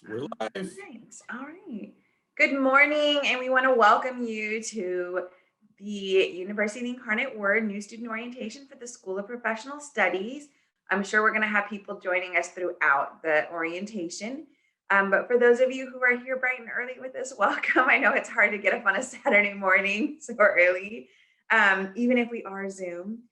We're live. Right. All right. Good morning, and we want to welcome you to the University of the Incarnate Word New Student Orientation for the School of Professional Studies. I'm sure we're going to have people joining us throughout the orientation. But for those of you who are here bright and early with us, welcome. I know it's hard to get up on a Saturday morning so early, even if we are Zoom.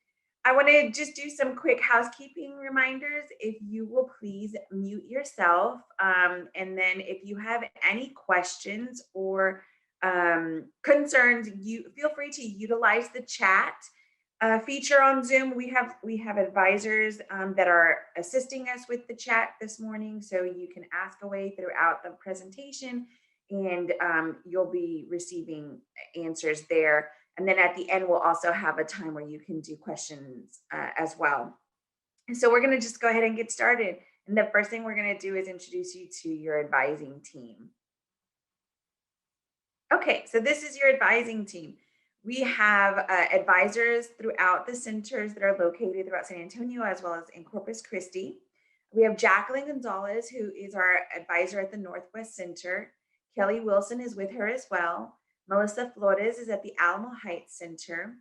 I want to just do some quick housekeeping reminders. If you will please mute yourself. And then if you have any questions or concerns, you feel free to utilize the chat feature on Zoom. We have advisors that are assisting us with the chat this morning, so you can ask away throughout the presentation, and you'll be receiving answers there. And then at the end, we'll also have a time where you can do questions as well. And so we're going to just go ahead and get started. And the first thing we're going to do is introduce you to your advising team. Okay, so this is your advising team. We have advisors throughout the centers that are located throughout San Antonio as well as in Corpus Christi. We have Jacqueline Gonzalez, who is our advisor at the Northwest Center. Kelly Wilson is with her as well. Melissa Flores is at the Alamo Heights Center.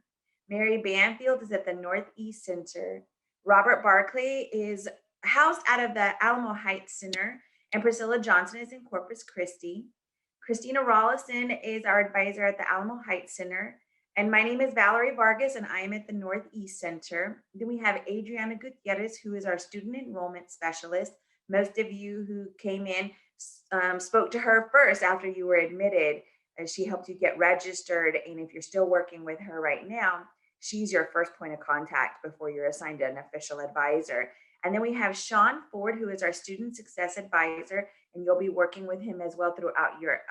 Mary Banfield is at the Northeast Center. Robert Barclay is housed out of the Alamo Heights Center. And Priscilla Johnson is in Corpus Christi. Christina Rollison is our advisor at the Alamo Heights Center. And my name is Valerie Vargas, and I am at the Northeast Center. Then we have Adriana Gutierrez, who is our student enrollment specialist. Most of you who came in spoke to her first after you were admitted. She helped you get registered. And if you're still working with her right now, she's your first point of contact before you're assigned an official advisor. And then we have Shaun Ford, who is our student success advisor, and you'll be working with him as well throughout your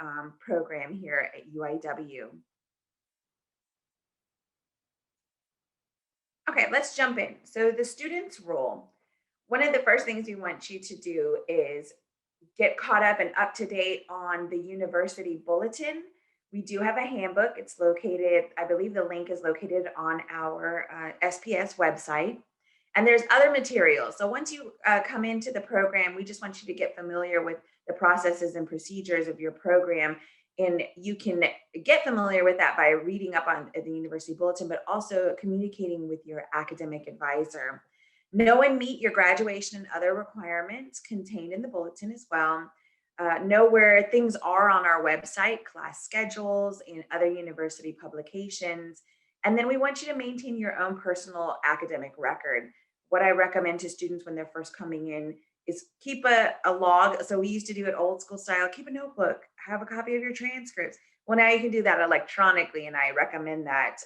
program here at UIW. Okay, let's jump in. So the student's role, one of the first things we want you to do is get caught up and up to date on the university bulletin. We do have a handbook. It's located, I believe the link is located on our SPS website. And there's other materials. So once you come into the program, we just want you to get familiar with the processes and procedures of your program. And you can get familiar with that by reading up on the university bulletin, but also communicating with your academic advisor. Know and meet your graduation and other requirements contained in the bulletin as well. Know where things are on our website, class schedules, and other university publications. And then we want you to maintain your own personal academic record. What I recommend to students when they're first coming in is keep a log. So we used to do it old school style, keep a notebook, have a copy of your transcripts. Well, now you can do that electronically, and I recommend that.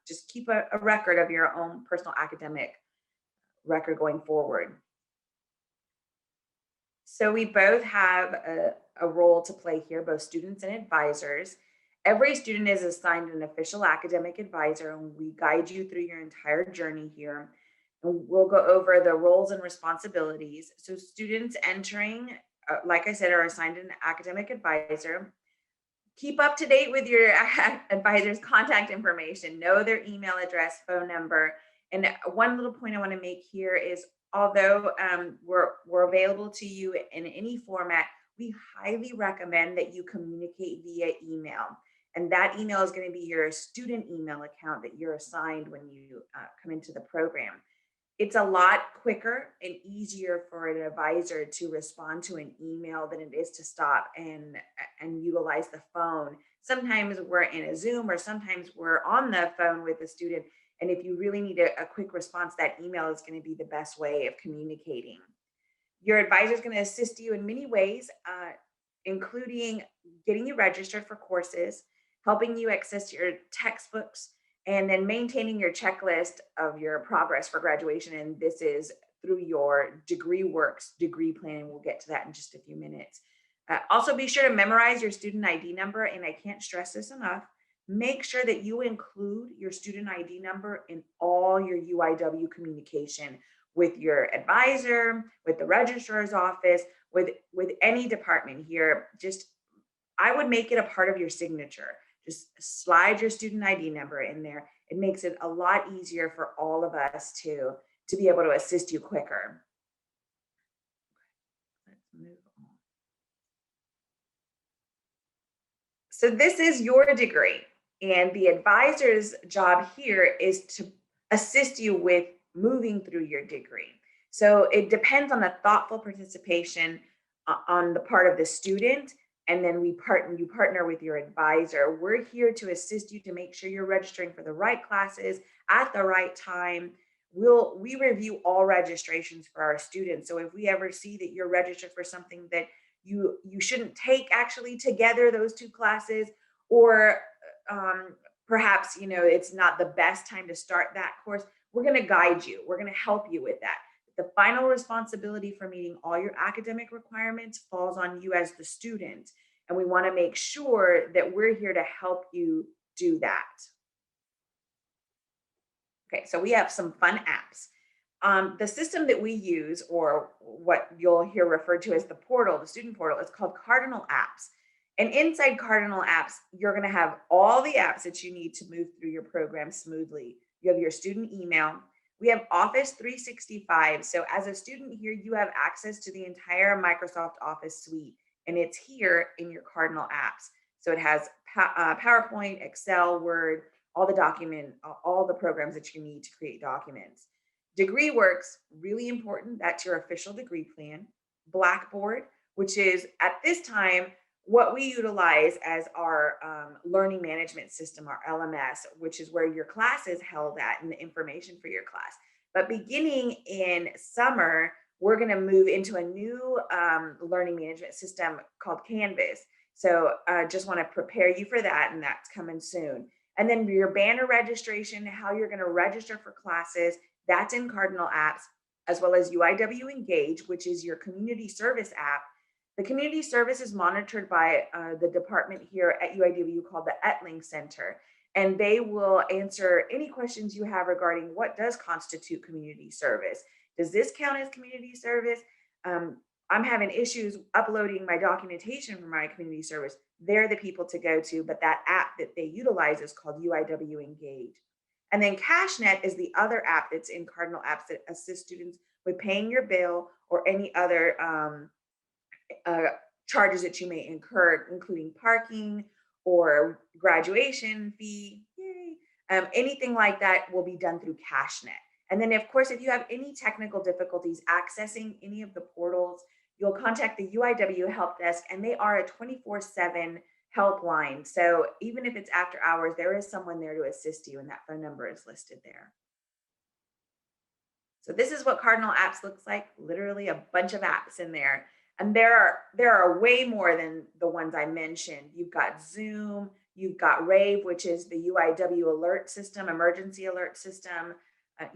Just keep a record of your own personal academic record going forward. So we both have a role to play here, both students and advisors. Every student is assigned an official academic advisor, and we guide you through your entire journey here. And we'll go over the roles and responsibilities. So students entering, like I said, are assigned an academic advisor. Keep up to date with your advisor's contact information, know their email address, phone number. And one little point I want to make here is although we're available to you in any format, we highly recommend that you communicate via email. And that email is going to be your student email account that you're assigned when you come into the program. It's a lot quicker and easier for an advisor to respond to an email than it is to stop and utilize the phone. Sometimes we're in a Zoom or sometimes we're on the phone with the student. And if you really need a quick response, that email is going to be the best way of communicating. Your advisor is going to assist you in many ways, including getting you registered for courses, helping you access your textbooks, and then maintaining your checklist of your progress for graduation. And this is through your degree works, degree plan. We'll get to that in just a few minutes. Also, be sure to memorize your student ID number. And I can't stress this enough. Make sure that you include your student ID number in all your UIW communication with your advisor, with the registrar's office, with any department here. Just, I would make it a part of your signature. Just slide your student ID number in there. It makes it a lot easier for all of us to be able to assist you quicker. Let's move on. So this is your degree, and the advisor's job here is to assist you with moving through your degree. So it depends on the thoughtful participation on the part of the student, and then you partner with your advisor. We're here to assist you to make sure you're registering for the right classes at the right time. We review all registrations for our students. So if we ever see that you're registered for something that you shouldn't take actually together, those two classes, or um, perhaps it's not the best time to start that course, we're going to guide you, we're going to help you with that. The final responsibility for meeting all your academic requirements falls on you as the student, and we want to make sure that we're here to help you do that. Okay, so we have some fun apps. The system that we use, or what you'll hear referred to as the portal, the student portal, is called Cardinal Apps. And inside Cardinal Apps, you're going to have all the apps that you need to move through your program smoothly. You have your student email. We have Office 365. So as a student here, you have access to the entire Microsoft Office suite, and it's here in your Cardinal Apps. So it has PowerPoint, Excel, Word, all the programs that you need to create documents. DegreeWorks, really important. That's your official degree plan. Blackboard, which is at this time what we utilize as our learning management system, our LMS, which is where your class is held at and the information for your class. But beginning in summer, we're going to move into a new learning management system called Canvas. So just want to prepare you for that, and that's coming soon. And then your banner registration, how you're going to register for classes, that's in Cardinal Apps, as well as UIW Engage, which is your community service app. The community service is monitored by the department here at UIW called the Etling Center, and they will answer any questions you have regarding what does constitute community service. Does this count as community service? I'm having issues uploading my documentation for my community service. They're the people to go to, but that app that they utilize is called UIW Engage. And then CashNet is the other app that's in Cardinal Apps that assists students with paying your bill or any other uh, charges that you may incur, including parking or graduation fee. Yay. Anything like that will be done through CashNet. And then, of course, if you have any technical difficulties accessing any of the portals, you'll contact the UIW Help Desk, and they are a 24/7 helpline. So even if it's after hours, there is someone there to assist you, and that phone number is listed there. So this is what Cardinal Apps looks like, literally a bunch of apps in there. And there are way more than the ones I mentioned. You've got Zoom, you've got Rave, which is the UIW alert system, emergency alert system.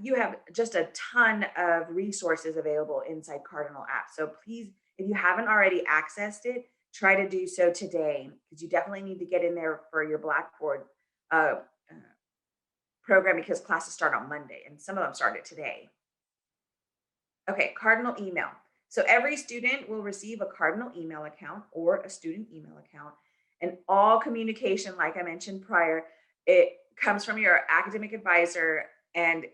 You have just a ton of resources available inside Cardinal Apps. So please, if you haven't already accessed it, try to do so today, because you definitely need to get in there for your Blackboard uh, uh, program, because classes start on Monday and some of them started today. Okay, Cardinal email. So every student will receive a Cardinal email account or a student email account. And all communication, like I mentioned prior, it comes from your academic advisor, and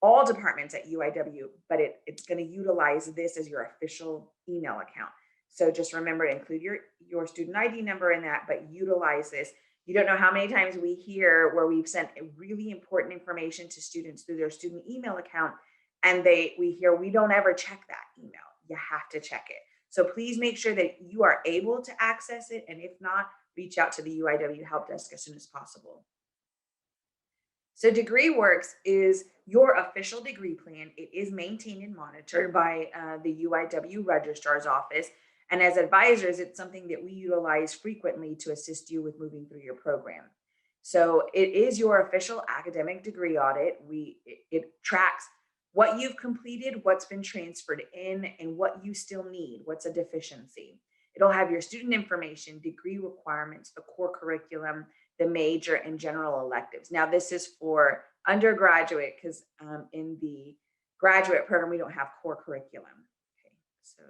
all departments at UIW, but it's going to utilize this as your official email account. So just remember to include your student ID number in that, but utilize this. You don't know how many times we hear where we've sent really important information to students through their student email account, and we hear we don't ever check that email. You have to check it. So please make sure that you are able to access it, and if not, reach out to the UIW help desk as soon as possible. So DegreeWorks is your official degree plan. It is maintained and monitored by the UIW registrar's office. And as advisors, it's something that we utilize frequently to assist you with moving through your program. So it is your official academic degree audit. It tracks what you've completed, what's been transferred in, and what you still need, what's a deficiency. It'll have your student information, degree requirements, the core curriculum, the major, and general electives. Now, this is for undergraduate, because in the graduate program, we don't have core curriculum. Okay, so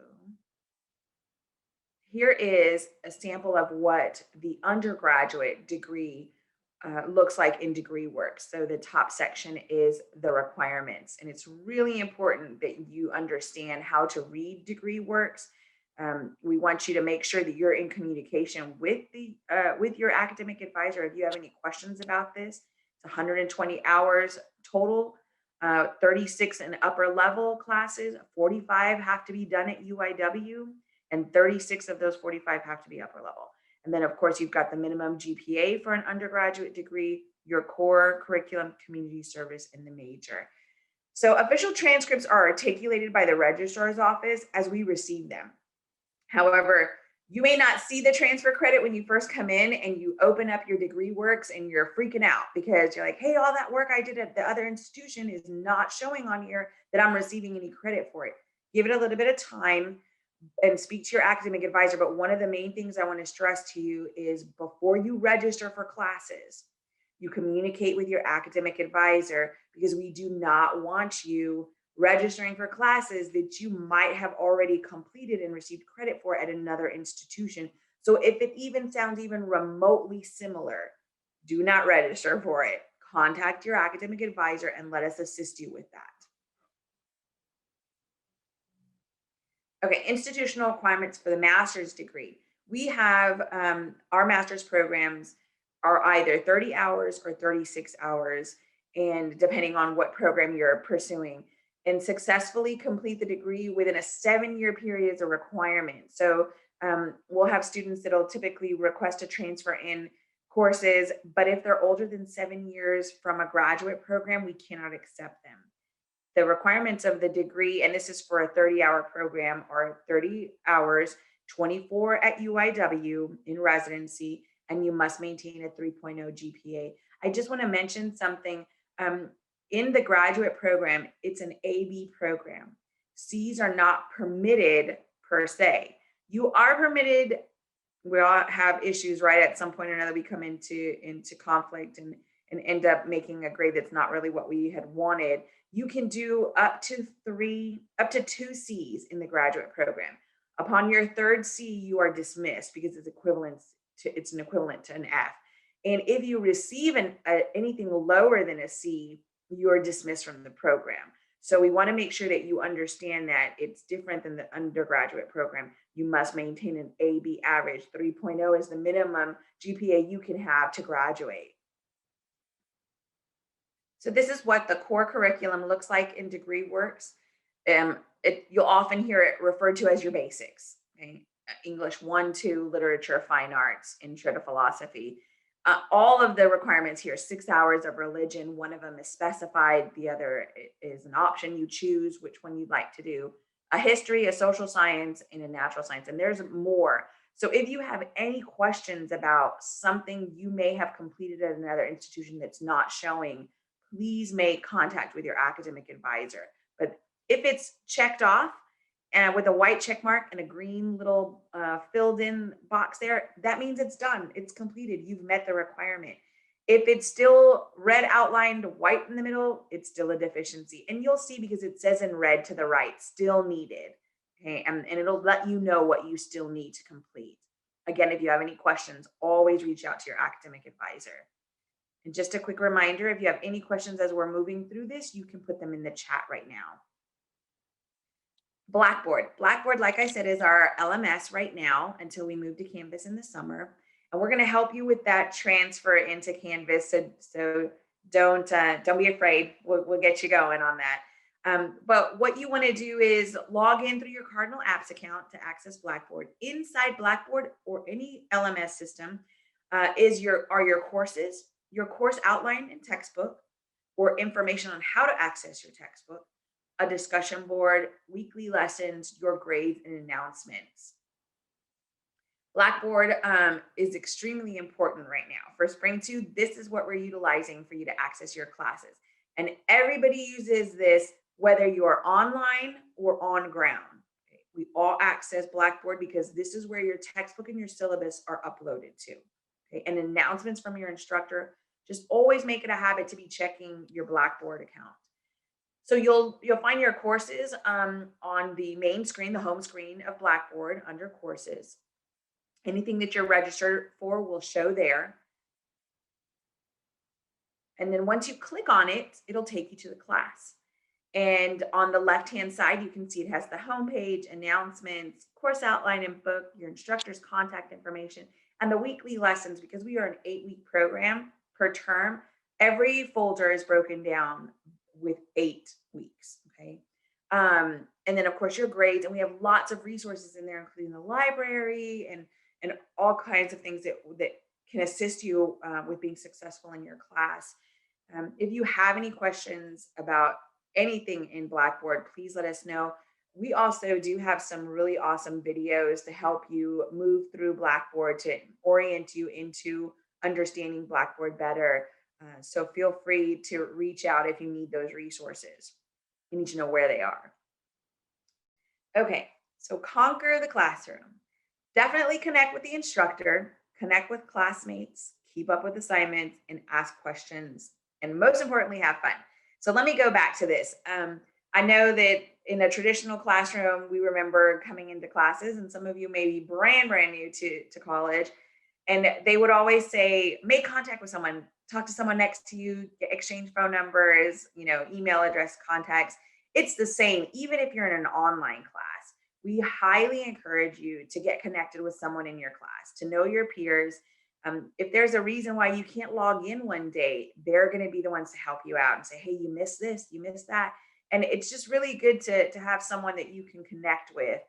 here is a sample of what the undergraduate degree looks like in DegreeWorks. So the top section is the requirements, and it's really important that you understand how to read DegreeWorks. We want you to make sure that you're in communication with your academic advisor. If you have any questions about this, it's 120 hours total, 36 in upper level classes, 45 have to be done at UIW, and 36 of those 45 have to be upper level. And then, of course, you've got the minimum GPA for an undergraduate degree, your core curriculum, community service, and the major. So official transcripts are articulated by the registrar's office as we receive them. However, you may not see the transfer credit when you first come in and you open up your degree works and you're freaking out because you're like, hey, all that work I did at the other institution is not showing on here that I'm receiving any credit for it. Give it a little bit of time and speak to your academic advisor. But one of the main things I want to stress to you is before you register for classes, you communicate with your academic advisor, because we do not want you registering for classes that you might have already completed and received credit for at another institution. So if it even sounds even remotely similar, do not register for it. Contact your academic advisor and let us assist you with that. Okay, institutional requirements for the master's degree. We have our master's programs are either 30 hours or 36 hours, and depending on what program you're pursuing, and successfully complete the degree within a 7-year period is a requirement. So we'll have students that'll typically request a transfer in courses, but if they're older than 7 years from a graduate program, we cannot accept them. The requirements of the degree, and this is for a 30-hour program, are 30 hours, 24 at UIW in residency, and you must maintain a 3.0 GPA. I just want to mention something. In the graduate program, it's an AB program. C's are not permitted per se. You are permitted. We all have issues, right? At some point or another, we come into conflict and end up making a grade that's not really what we had wanted. You can do up to 2 C's in the graduate program. Upon your third C, you are dismissed because it's an equivalent to an F. And if you receive anything lower than a C, you are dismissed from the program. So we want to make sure that you understand that it's different than the undergraduate program. You must maintain an AB average. 3.0 is the minimum GPA you can have to graduate. So this is what the core curriculum looks like in degree works. You'll often hear it referred to as your basics. Okay? English 1, 2, literature, fine arts, intro to philosophy. All of the requirements here, 6 hours of religion, one of them is specified, the other is an option. You choose which one you'd like to do. A history, a social science, and a natural science, and there's more. So if you have any questions about something you may have completed at another institution that's not showing, please make contact with your academic advisor. But if it's checked off and with a white check mark and a green little filled in box there, that means it's done. It's completed. You've met the requirement. If it's still red outlined white in the middle, it's still a deficiency. And you'll see because it says in red to the right, still needed. Okay, and it'll let you know what you still need to complete. Again, if you have any questions, always reach out to your academic advisor. And just a quick reminder, if you have any questions as we're moving through this, you can put them in the chat right now. Blackboard, like I said, is our LMS right now until we move to Canvas in the summer. And we're going to help you with that transfer into Canvas. So don't be afraid. We'll get you going on that. But what you want to do is log in through your Cardinal Apps account to access Blackboard. Inside Blackboard or any LMS system are your courses, your course outline and textbook, or information on how to access your textbook, a discussion board, weekly lessons, your grades, and announcements. Blackboard is extremely important right now. For Spring 2, this is what we're utilizing for you to access your classes. And everybody uses this, whether you're online or on ground. Okay? We all access Blackboard because this is where your textbook and your syllabus are uploaded to. Okay? And announcements from your instructor. Just always make it a habit to be checking your Blackboard account. So you'll find your courses on the main screen, the home screen of Blackboard under courses. Anything that you're registered for will show there. And then once you click on it, it'll take you to the class. And on the left-hand side, you can see it has the homepage, announcements, course outline and book, your instructor's contact information, and the weekly lessons. Because we are an 8-week program per term, every folder is broken down with 8 weeks. Okay. And then of course your grades, and we have lots of resources in there, including the library and all kinds of things that can assist you with being successful in your class. If you have any questions about anything in Blackboard, please let us know. We also do have some really awesome videos to help you move through Blackboard to orient you into understanding Blackboard better. So feel free to reach out if you need those resources. You need to know where they are. Okay, so conquer the classroom. Definitely connect with the instructor, connect with classmates, keep up with assignments, and ask questions. And most importantly, have fun. So let me go back to this. I know that in a traditional classroom, we remember coming into classes, and some of you may be brand new to college, and they would always say, make contact with someone, talk to someone next to you, exchange phone numbers, email address, contacts. It's the same, even if you're in an online class. We highly encourage you to get connected with someone in your class, to know your peers. If there's a reason why you can't log in one day, they're going to be the ones to help you out and say, hey, you missed this, you missed that. And it's just really good to have someone that you can connect with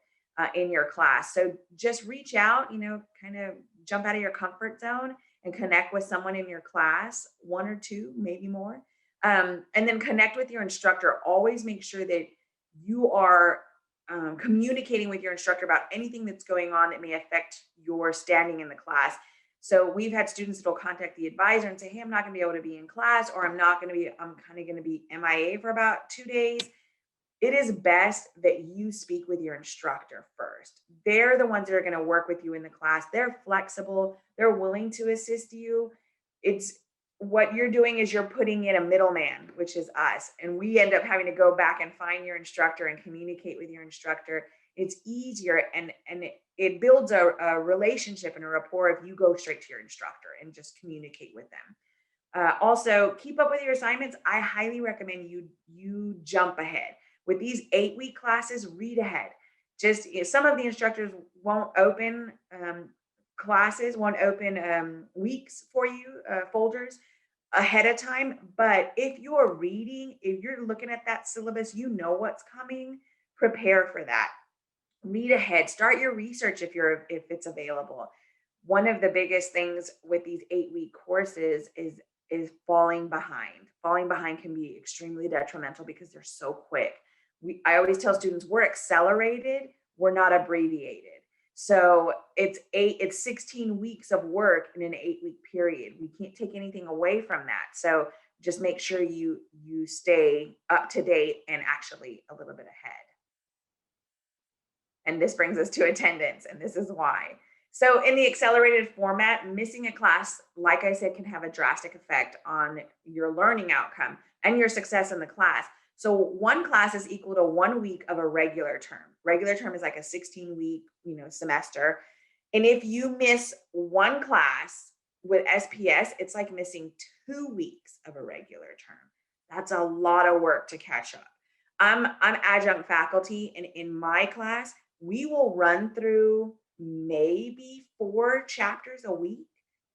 in your class. So just reach out, kind of jump out of your comfort zone and connect with someone in your class, one or two, maybe more. And then connect with your instructor. Always make sure that you are communicating with your instructor about anything that's going on that may affect your standing in the class. So we've had students that will contact the advisor and say, hey, I'm not going to be able to be in class, or I'm kind of going to be MIA for about 2 days. It is best that you speak with your instructor first. They're the ones that are going to work with you in the class. They're flexible. They're willing to assist you. It's what you're doing is you're putting in a middleman, which is us. And we end up having to go back and find your instructor and communicate with your instructor. It's easier and it builds a relationship and a rapport if you go straight to your instructor and just communicate with them. Also, keep up with your assignments. I highly recommend you jump ahead. With these 8-week classes, read ahead. Just some of the instructors won't open classes, won't open weeks for you, folders ahead of time. But if you're reading, if you're looking at that syllabus, you know what's coming, prepare for that. Read ahead, start your research if it's available. One of the biggest things with these 8-week courses is falling behind. Falling behind can be extremely detrimental because they're so quick. I always tell students we're accelerated, we're not abbreviated. So it's 16 weeks of work in an 8-week period. We can't take anything away from that. So just make sure you stay up to date and actually a little bit ahead. And this brings us to attendance, and this is why. So in the accelerated format, missing a class, like I said, can have a drastic effect on your learning outcome and your success in the class. So one class is equal to 1 week of a regular term. Regular term is like a 16-week, semester. And if you miss one class with SPS, it's like missing 2 weeks of a regular term. That's a lot of work to catch up. I'm adjunct faculty, and in my class, we will run through maybe 4 chapters a week.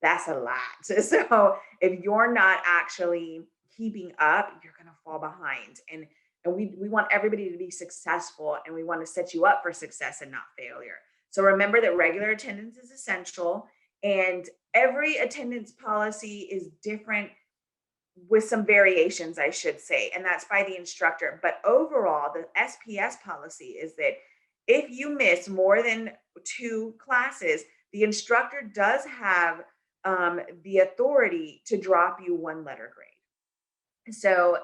That's a lot. So if you're not actually keeping up, you're going to fall behind. And we want everybody to be successful, and we want to set you up for success and not failure. So remember that regular attendance is essential, and every attendance policy is different with some variations, I should say, and that's by the instructor. But overall, the SPS policy is that if you miss more than 2 classes, the instructor does have the authority to drop you 1 letter grade. So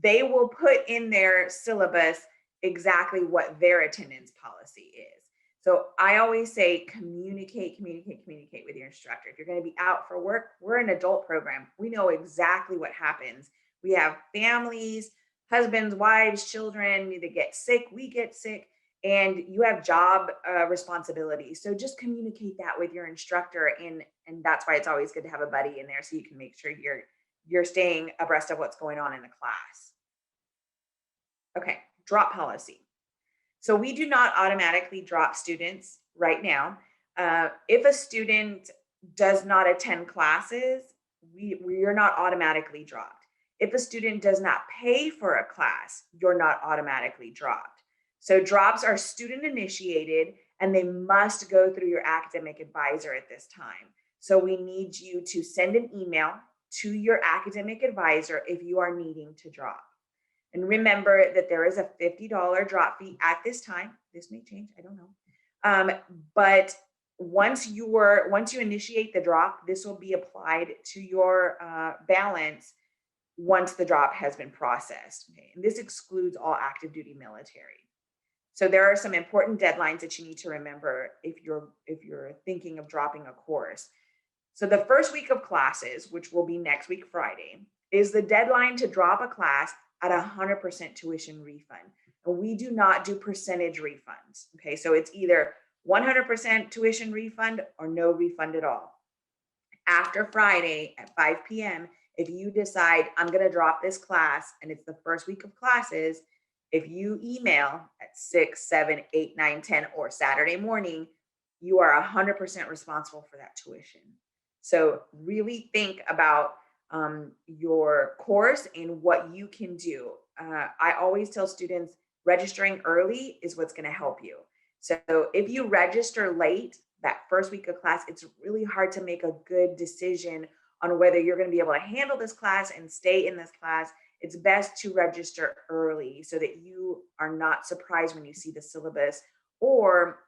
they will put in their syllabus exactly what their attendance policy is. So I always say communicate with your instructor. If you're going to be out for work, we're an adult program. We know exactly what happens. We have families, husbands, wives, children, they get sick, we get sick, and you have job responsibilities. So just communicate that with your instructor, and that's why it's always good to have a buddy in there so you can make sure you're staying abreast of what's going on in the class. Okay, drop policy. So we do not automatically drop students right now. If a student does not attend classes, we are not automatically dropped. If a student does not pay for a class, you're not automatically dropped. So drops are student initiated and they must go through your academic advisor at this time. So we need you to send an email to your academic advisor if you are needing to drop. And remember that there is a $50 drop fee at this time. This may change, I don't know. But once you initiate the drop, this will be applied to your balance once the drop has been processed. Okay, and this excludes all active duty military. So there are some important deadlines that you need to remember if you're thinking of dropping a course. So the first week of classes, which will be next week, Friday, is the deadline to drop a class at 100% tuition refund. And we do not do percentage refunds. Okay, so it's either 100% tuition refund or no refund at all. After Friday at 5 p.m., if you decide I'm going to drop this class and it's the first week of classes, if you email at 6, 7, 8, 9, 10, or Saturday morning, you are 100% responsible for that tuition. So really think about your course and what you can do. I always tell students registering early is what's going to help you. So if you register late that first week of class, it's really hard to make a good decision on whether you're going to be able to handle this class and stay in this class. It's best to register early so that you are not surprised when you see the syllabus, or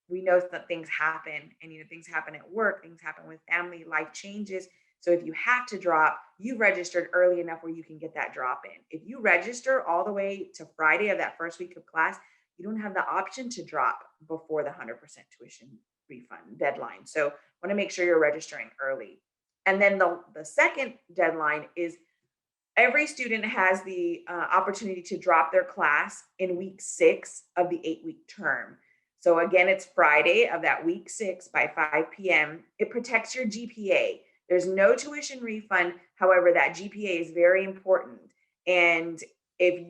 we know that things happen, and things happen at work, things happen with family, life changes. So if you have to drop, you registered early enough where you can get that drop in. If you register all the way to Friday of that first week of class, you don't have the option to drop before the 100% tuition refund deadline. So want to make sure you're registering early. And then the second deadline is every student has the opportunity to drop their class in week 6 of the 8-week term. So again, it's Friday of that week 6 by 5 p.m. It protects your GPA. There's no tuition refund. However, that GPA is very important. And if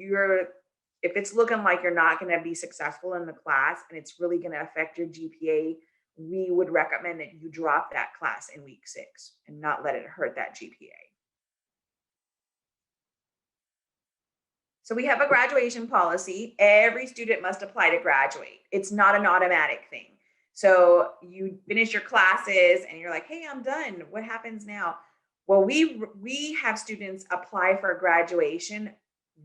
it's looking like you're not going to be successful in the class and it's really going to affect your GPA, we would recommend that you drop that class in week 6 and not let it hurt that GPA. So we have a graduation policy. Every student must apply to graduate. It's not an automatic thing. So you finish your classes and you're like, hey, I'm done. What happens now? Well, we have students apply for graduation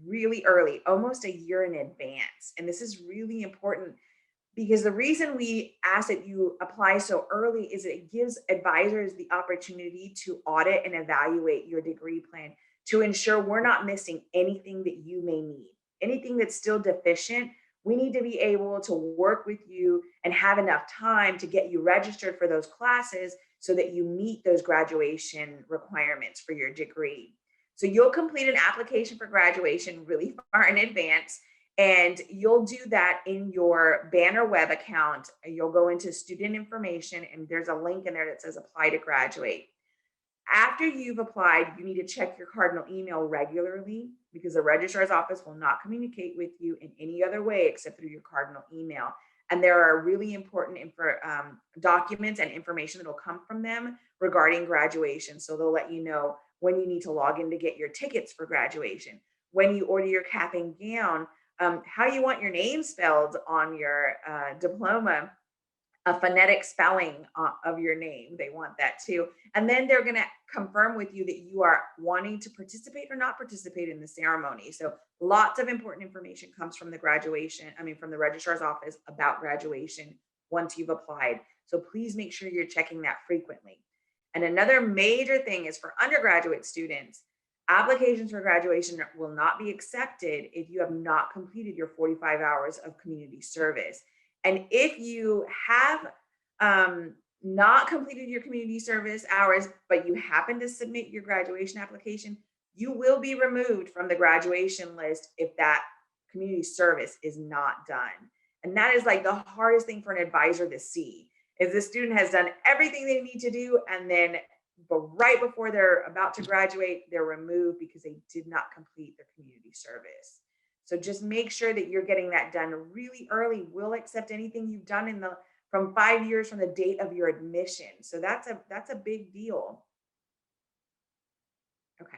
really early, almost a year in advance. And this is really important because the reason we ask that you apply so early is it gives advisors the opportunity to audit and evaluate your degree plan to ensure we're not missing anything that you may need. Anything that's still deficient, we need to be able to work with you and have enough time to get you registered for those classes so that you meet those graduation requirements for your degree. So you'll complete an application for graduation really far in advance. And you'll do that in your Banner web account. You'll go into student information and there's a link in there that says apply to graduate. After you've applied, you need to check your Cardinal email regularly because the registrar's office will not communicate with you in any other way except through your Cardinal email. And there are really important documents and information that will come from them regarding graduation. So they'll let you know when you need to log in to get your tickets for graduation, when you order your cap and gown, how you want your name spelled on your diploma, a phonetic spelling of your name. They want that too. And then they're going to confirm with you that you are wanting to participate or not participate in the ceremony. So lots of important information comes from from the registrar's office about graduation once you've applied. So please make sure you're checking that frequently. And another major thing is for undergraduate students, applications for graduation will not be accepted if you have not completed your 45 hours of community service. And if you have not completed your community service hours, but you happen to submit your graduation application, you will be removed from the graduation list if that community service is not done. And that is like the hardest thing for an advisor to see is the student has done everything they need to do. And then but right before they're about to graduate, they're removed because they did not complete their community service. So just make sure that you're getting that done really early. We'll accept anything you've done from 5 years from the date of your admission. So that's a big deal. Okay.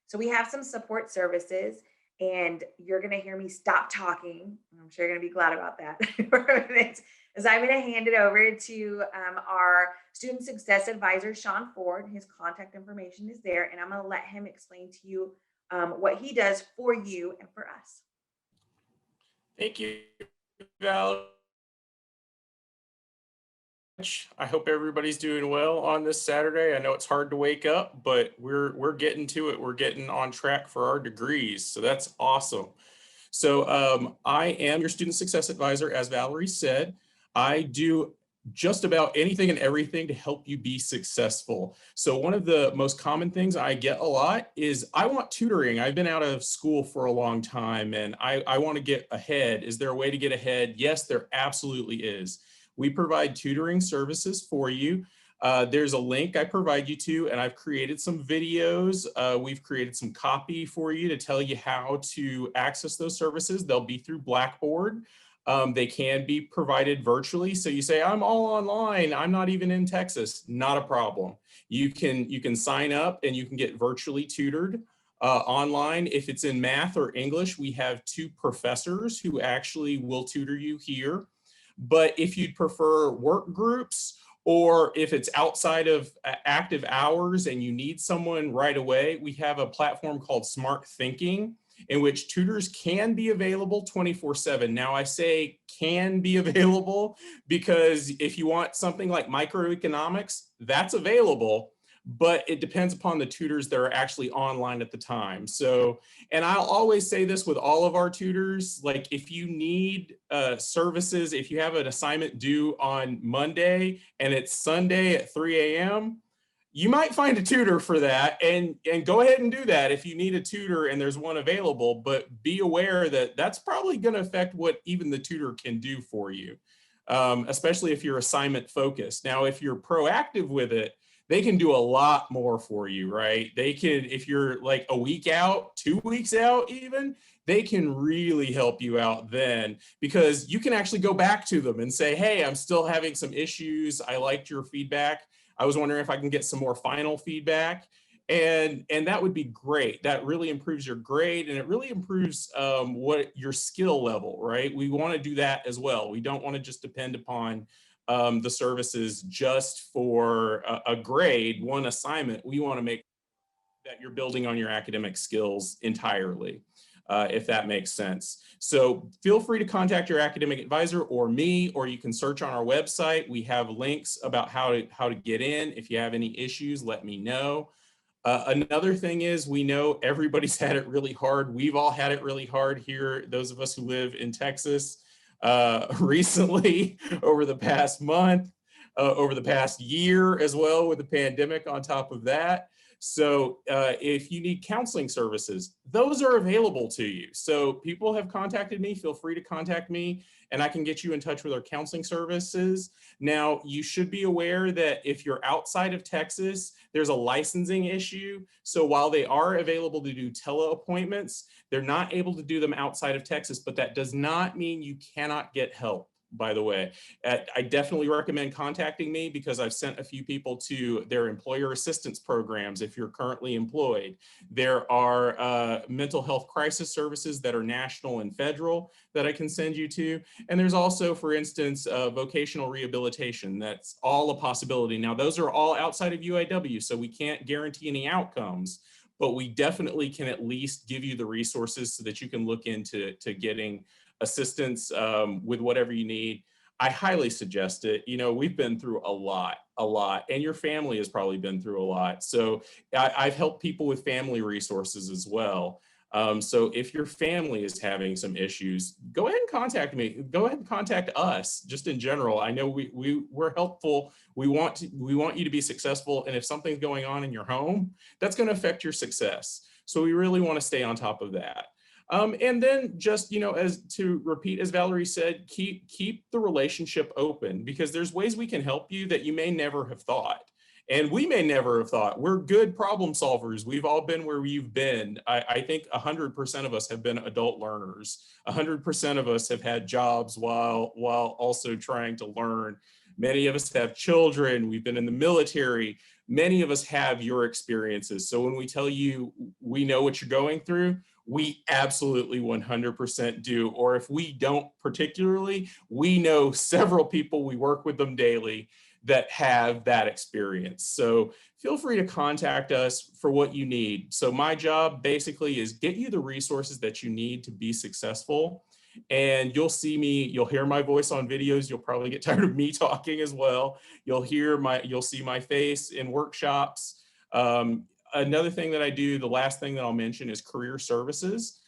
So we have some support services, and you're going to hear me stop talking. I'm sure you're going to be glad about that for a minute, as I'm going to hand it over to our student success advisor, Shaun Ford. His contact information is there, and I'm going to let him explain to you what he does for you and for us. Thank you, Val. I hope everybody's doing well on this Saturday. I know it's hard to wake up, but we're getting to it. We're getting on track for our degrees, so that's awesome. So I am your student success advisor, as Valerie said. I do just about anything and everything to help you be successful. So one of the most common things I get a lot is I want tutoring. I've been out of school for a long time and I want to get ahead. Is there a way to get ahead? Yes, there absolutely is. We provide tutoring services for you. There's a link I provide you to, and I've created some videos. We've created some copy for you to tell you how to access those services. They'll be through Blackboard. They can be provided virtually. So you say, I'm all online, I'm not even in Texas. Not a problem. You can sign up and you can get virtually tutored online. If it's in math or English, we have 2 professors who actually will tutor you here. But if you'd prefer work groups, or if it's outside of active hours and you need someone right away, we have a platform called Smart Thinking, in which tutors can be available 24/7. Now I say can be available because if you want something like microeconomics, that's available, but it depends upon the tutors that are actually online at the time. So, and I'll always say this with all of our tutors, like if you need services, if you have an assignment due on Monday and it's Sunday at 3 a.m., you might find a tutor for that, and go ahead and do that if you need a tutor and there's one available, but be aware that that's probably going to affect what even the tutor can do for you, especially if you're assignment focused. Now, if you're proactive with it, they can do a lot more for you, right? They can, if you're like a week out, 2 weeks out even, they can really help you out then, because you can actually go back to them and say, hey, I'm still having some issues. I liked your feedback. I was wondering if I can get some more final feedback. And that would be great. That really improves your grade, and it really improves what your skill level, right? We want to do that as well. We don't want to just depend upon the services just for a grade, one assignment. We want to make that you're building on your academic skills entirely, if that makes sense. So feel free to contact your academic advisor or me, or you can search on our website. We have links about how to get in. If you have any issues, let me know. Another thing is, we know everybody's had it really hard. We've all had it really hard here, those of us who live in Texas, recently, over the past month, over the past year as well, with the pandemic on top of that. So if you need counseling services, those are available to you. So people have contacted me, feel free to contact me, and I can get you in touch with our counseling services. Now, you should be aware that if you're outside of Texas, there's a licensing issue. So while they are available to do teleappointments, they're not able to do them outside of Texas, but that does not mean you cannot get help, by the way. I definitely recommend contacting me, because I've sent a few people to their employer assistance programs if you're currently employed. There are mental health crisis services that are national and federal that I can send you to. And there's also, for instance, vocational rehabilitation. That's all a possibility. Now, those are all outside of UIW, so we can't guarantee any outcomes, but we definitely can at least give you the resources so that you can look into getting assistance with whatever you need. I highly suggest it. You know, we've been through a lot, and your family has probably been through a lot. So I've helped people with family resources as well. So if your family is having some issues, go ahead and contact me. Go ahead and contact us, just in general. I know we're helpful. We want you to be successful. And if something's going on in your home, that's going to affect your success. So we really want to stay on top of that. And then just, you know, as to repeat, as Valerie said, keep the relationship open, because there's ways we can help you that you may never have thought. And we may never have thought. We're good problem solvers. We've all been where you've been. I think 100% of us have been adult learners. 100% of us have had jobs while also trying to learn. Many of us have children. We've been in the military. Many of us have your experiences. So when we tell you we know what you're going through, we absolutely 100% do. Or if we don't particularly, we know several people, we work with them daily, that have that experience. So feel free to contact us for what you need. So my job basically is get you the resources that you need to be successful. And you'll see me, you'll hear my voice on videos. You'll probably get tired of me talking as well. You'll see my face in workshops. Another thing that I do, the last thing that I'll mention, is career services.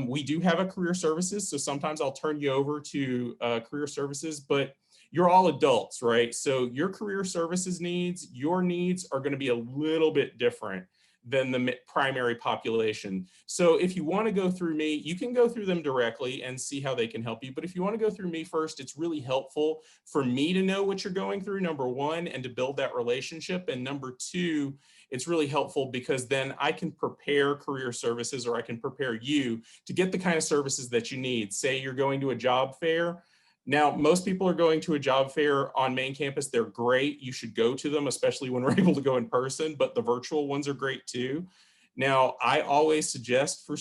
We do have a career services. So sometimes I'll turn you over to career services, but you're all adults, right? So your career services needs, your needs are going to be a little bit different than the primary population. So if you want to go through me, you can go through them directly and see how they can help you. But if you want to go through me first, it's really helpful for me to know what you're going through, number one, and to build that relationship. And number two, it's really helpful because then I can prepare career services, or I can prepare you to get the kind of services that you need. Say you're going to a job fair. Now, most people are going to a job fair on main campus. They're great. You should go to them, especially when we're able to go in person, but the virtual ones are great too. Now, I always suggest for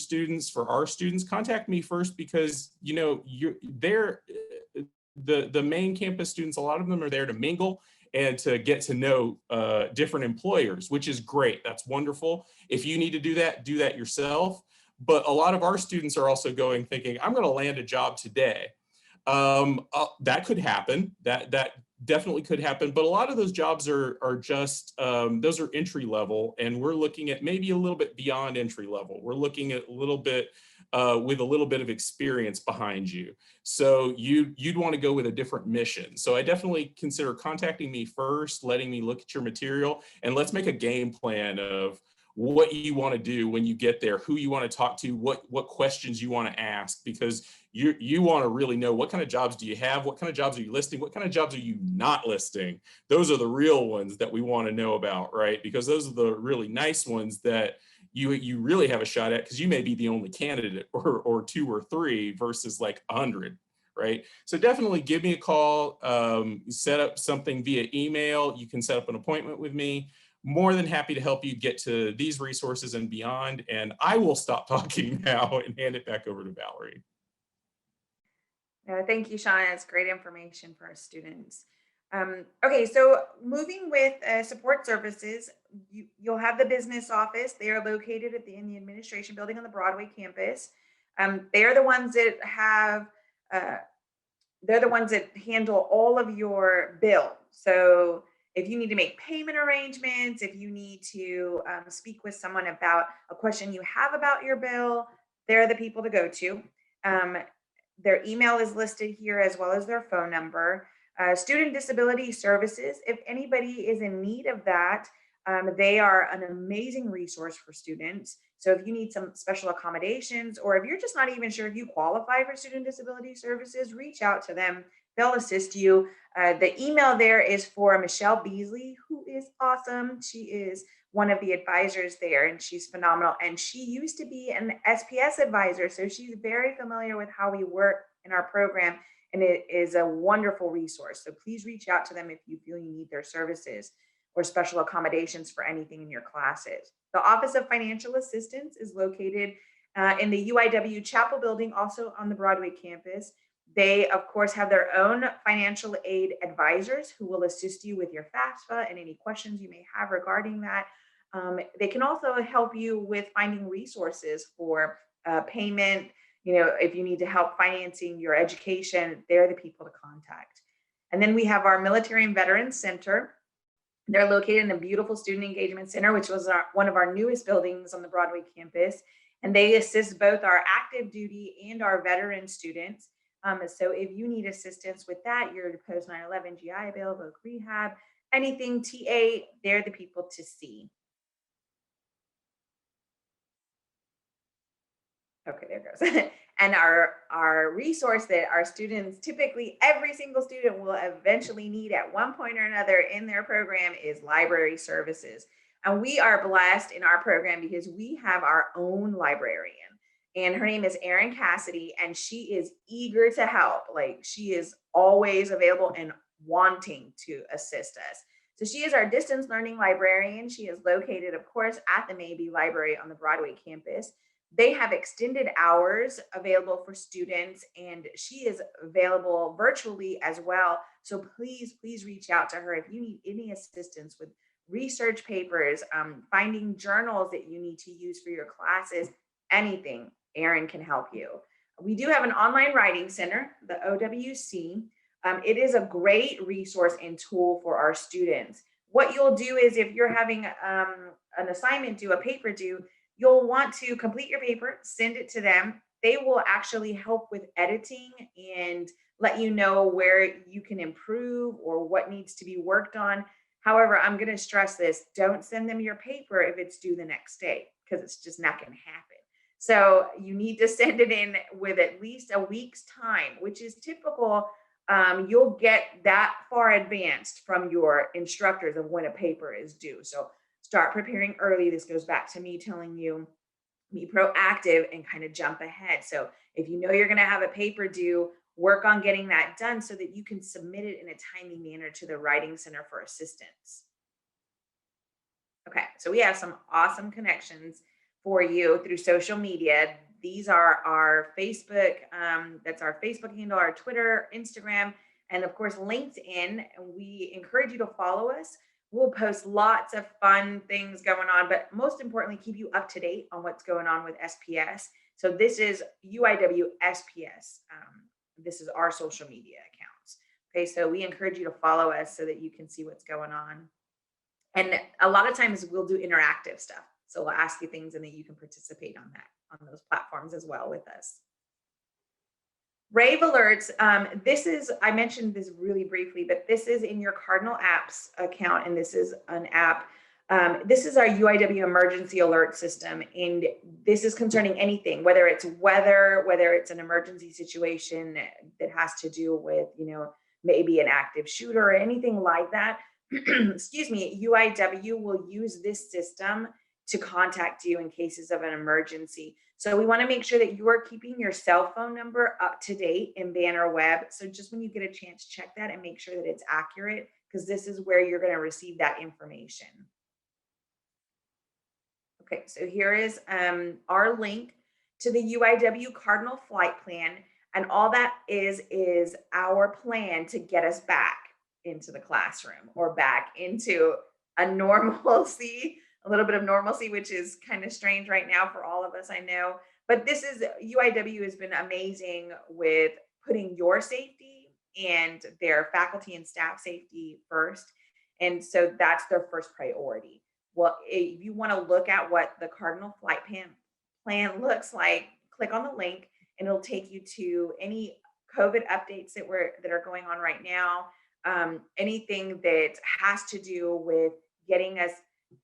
our students, contact me first, because the main campus students, a lot of them are there to mingle and to get to know different employers, which is great. That's wonderful. If you need to do that yourself. But a lot of our students are also going thinking, I'm going to land a job today. That could happen. That definitely could happen. But a lot of those jobs are just those are entry level, and we're looking at maybe a little bit beyond entry level. We're looking at a little bit with a little bit of experience behind you. So you'd want to go with a different mission. So I definitely consider contacting me first, letting me look at your material, and let's make a game plan of what you want to do when you get there, who you want to talk to, what questions you want to ask, because you want to really know what kind of jobs do you have, what kind of jobs are you listing, what kind of jobs are you not listing. Those are the real ones that we want to know about, right? Because those are the really nice ones that you really have a shot at, because you may be the only candidate, or two or three versus like 100. Right. So definitely give me a call, set up something via email. You can set up an appointment with me. More than happy to help you get to these resources and beyond. And I will stop talking now and hand it back over to Valerie. Thank you, Shaun. That's great information for our students. Okay, so moving with support services, you'll have the business office. They are located in the administration building on the Broadway campus. They are the ones that have uh, they're the ones that handle all of your bills. So if you need to make payment arrangements, if you need to speak with someone about a question you have about your bill, they're the people to go to. Um, their email is listed here, as well as their phone number. Student disability services, if anybody is in need of that, they are an amazing resource for students. So if you need some special accommodations, or if you're just not even sure if you qualify for student disability services, reach out to them. They'll assist you. The email there is for Michelle Beasley, who is awesome. She is one of the advisors there, and she's phenomenal. And she used to be an SPS advisor, so she's very familiar with how we work in our program, and it is a wonderful resource. So please reach out to them if you feel you need their services or special accommodations for anything in your classes. The Office of Financial Assistance is located in the UIW Chapel building, also on the Broadway campus. They, of course, have their own financial aid advisors who will assist you with your FAFSA and any questions you may have regarding that. They can also help you with finding resources for payment. If you need to help financing your education, they're the people to contact. And then we have our Military and Veterans Center. They're located in a beautiful student engagement center, which was one of our newest buildings on the Broadway campus. And they assist both our active duty and our veteran students. So if you need assistance with that, your post 9/11 GI Bill, voc rehab, anything TA, they're the people to see. Okay, there it goes. And our resource that our students, typically every single student will eventually need at one point or another in their program, is library services. And we are blessed in our program because we have our own librarian. And her name is Erin Cassidy, and she is eager to help. Like, she is always available and wanting to assist us. So she is our distance learning librarian. She is located, of course, at the Maybe Library on the Broadway campus. They have extended hours available for students, and she is available virtually as well. So please reach out to her if you need any assistance with research papers, finding journals that you need to use for your classes, anything. Erin can help you. We do have an online writing center, the OWC. It is a great resource and tool for our students. What you'll do is, if you're having an assignment due, a paper due, you'll want to complete your paper, send it to them. They will actually help with editing and let you know where you can improve or what needs to be worked on. However, I'm going to stress this: don't send them your paper if it's due the next day, because it's just not going to happen. So you need to send it in with at least a week's time, which is typical. You'll get that far advanced from your instructors of when a paper is due. So start preparing early. This goes back to me telling you, be proactive and kind of jump ahead. So if you know you're going to have a paper due, work on getting that done so that you can submit it in a timely manner to the Writing Center for assistance. Okay, so we have some awesome connections for you through social media. These are our Facebook, that's our Facebook handle, our Twitter, Instagram, and of course, LinkedIn. And we encourage you to follow us. We'll post lots of fun things going on, but most importantly, keep you up to date on what's going on with SPS. So this is UIW SPS. This is our social media accounts. Okay, so we encourage you to follow us so that you can see what's going on. And a lot of times we'll do interactive stuff. So we'll ask you things and then you can participate on those platforms as well with us. Rave Alerts, this is, I mentioned this really briefly, but this is in your Cardinal Apps account, and this is an app. This is our UIW emergency alert system, and this is concerning anything, whether it's weather, whether it's an emergency situation that has to do with, maybe an active shooter or anything like that. Excuse me, UIW will use this system to contact you in cases of an emergency. So we want to make sure that you are keeping your cell phone number up to date in Banner Web. So just when you get a chance, check that and make sure that it's accurate, because this is where you're going to receive that information. Okay, so here is our link to the UIW Cardinal Flight Plan. And all that is our plan to get us back into the classroom or back into a normalcy, a little bit of normalcy, which is kind of strange right now for all of us, I know. But this is, UIW has been amazing with putting your safety and their faculty and staff safety first. And so that's their first priority. Well, if you want to look at what the Cardinal Flight Plan looks like, click on the link and it'll take you to any COVID updates that are going on right now. Anything that has to do with getting us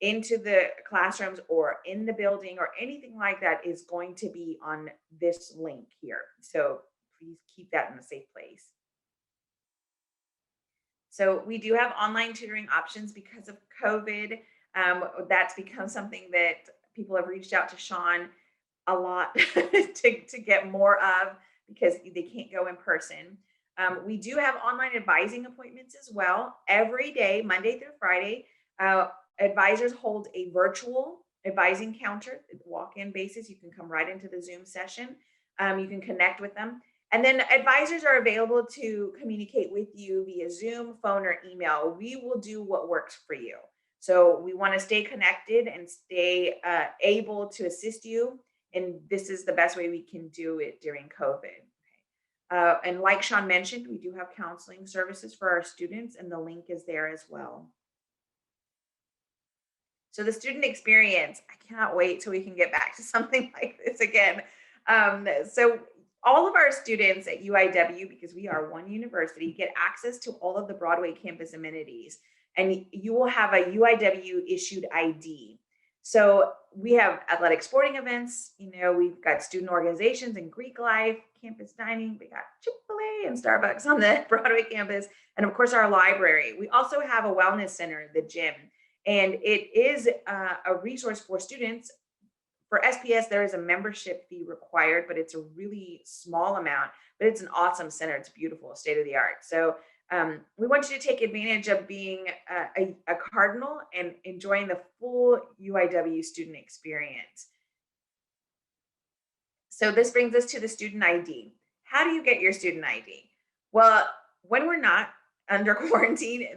into the classrooms or in the building or anything like that is going to be on this link here. So please keep that in a safe place. So we do have online tutoring options because of COVID. That's become something that people have reached out to Shaun a lot to get more of, because they can't go in person. We do have online advising appointments as well. Every day, Monday through Friday, advisors hold a virtual advising counter, walk-in basis. You can come right into the Zoom session. You can connect with them. And then advisors are available to communicate with you via Zoom, phone, or email. We will do what works for you. So we want to stay connected and stay able to assist you. And this is the best way we can do it during COVID. And like Shaun mentioned, we do have counseling services for our students, and the link is there as well. So the student experience, I cannot wait till we can get back to something like this again. So all of our students at UIW, because we are one university, get access to all of the Broadway campus amenities, and you will have a UIW issued ID. So we have athletic sporting events. We've got student organizations and Greek life, campus dining. We got Chick-fil-A and Starbucks on the Broadway campus. And of course, our library. We also have a wellness center, the gym. And it is a resource for students. For SPS, there is a membership fee required, but it's a really small amount. But it's an awesome center. It's beautiful, state of the art. So we want you to take advantage of being a Cardinal and enjoying the full UIW student experience. So this brings us to the student ID. How do you get your student ID? Well, when we're not under quarantine,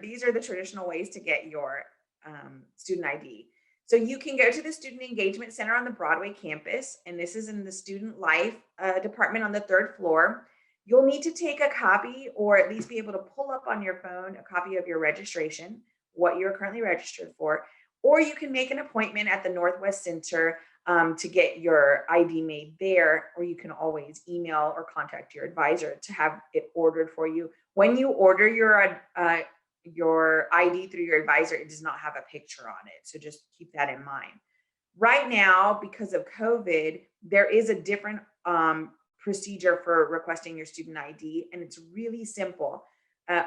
these are the traditional ways to get your student ID. So you can go to the Student Engagement Center on the Broadway campus, and this is in the Student Life department on the 3rd floor. You'll need to take a copy or at least be able to pull up on your phone a copy of your registration, what you're currently registered for, or you can make an appointment at the Northwest Center to get your ID made there, or you can always email or contact your advisor to have it ordered for you. When you order your ID through your advisor, it does not have a picture on it. So just keep that in mind. Right now, because of COVID, there is a different procedure for requesting your student ID, and it's really simple.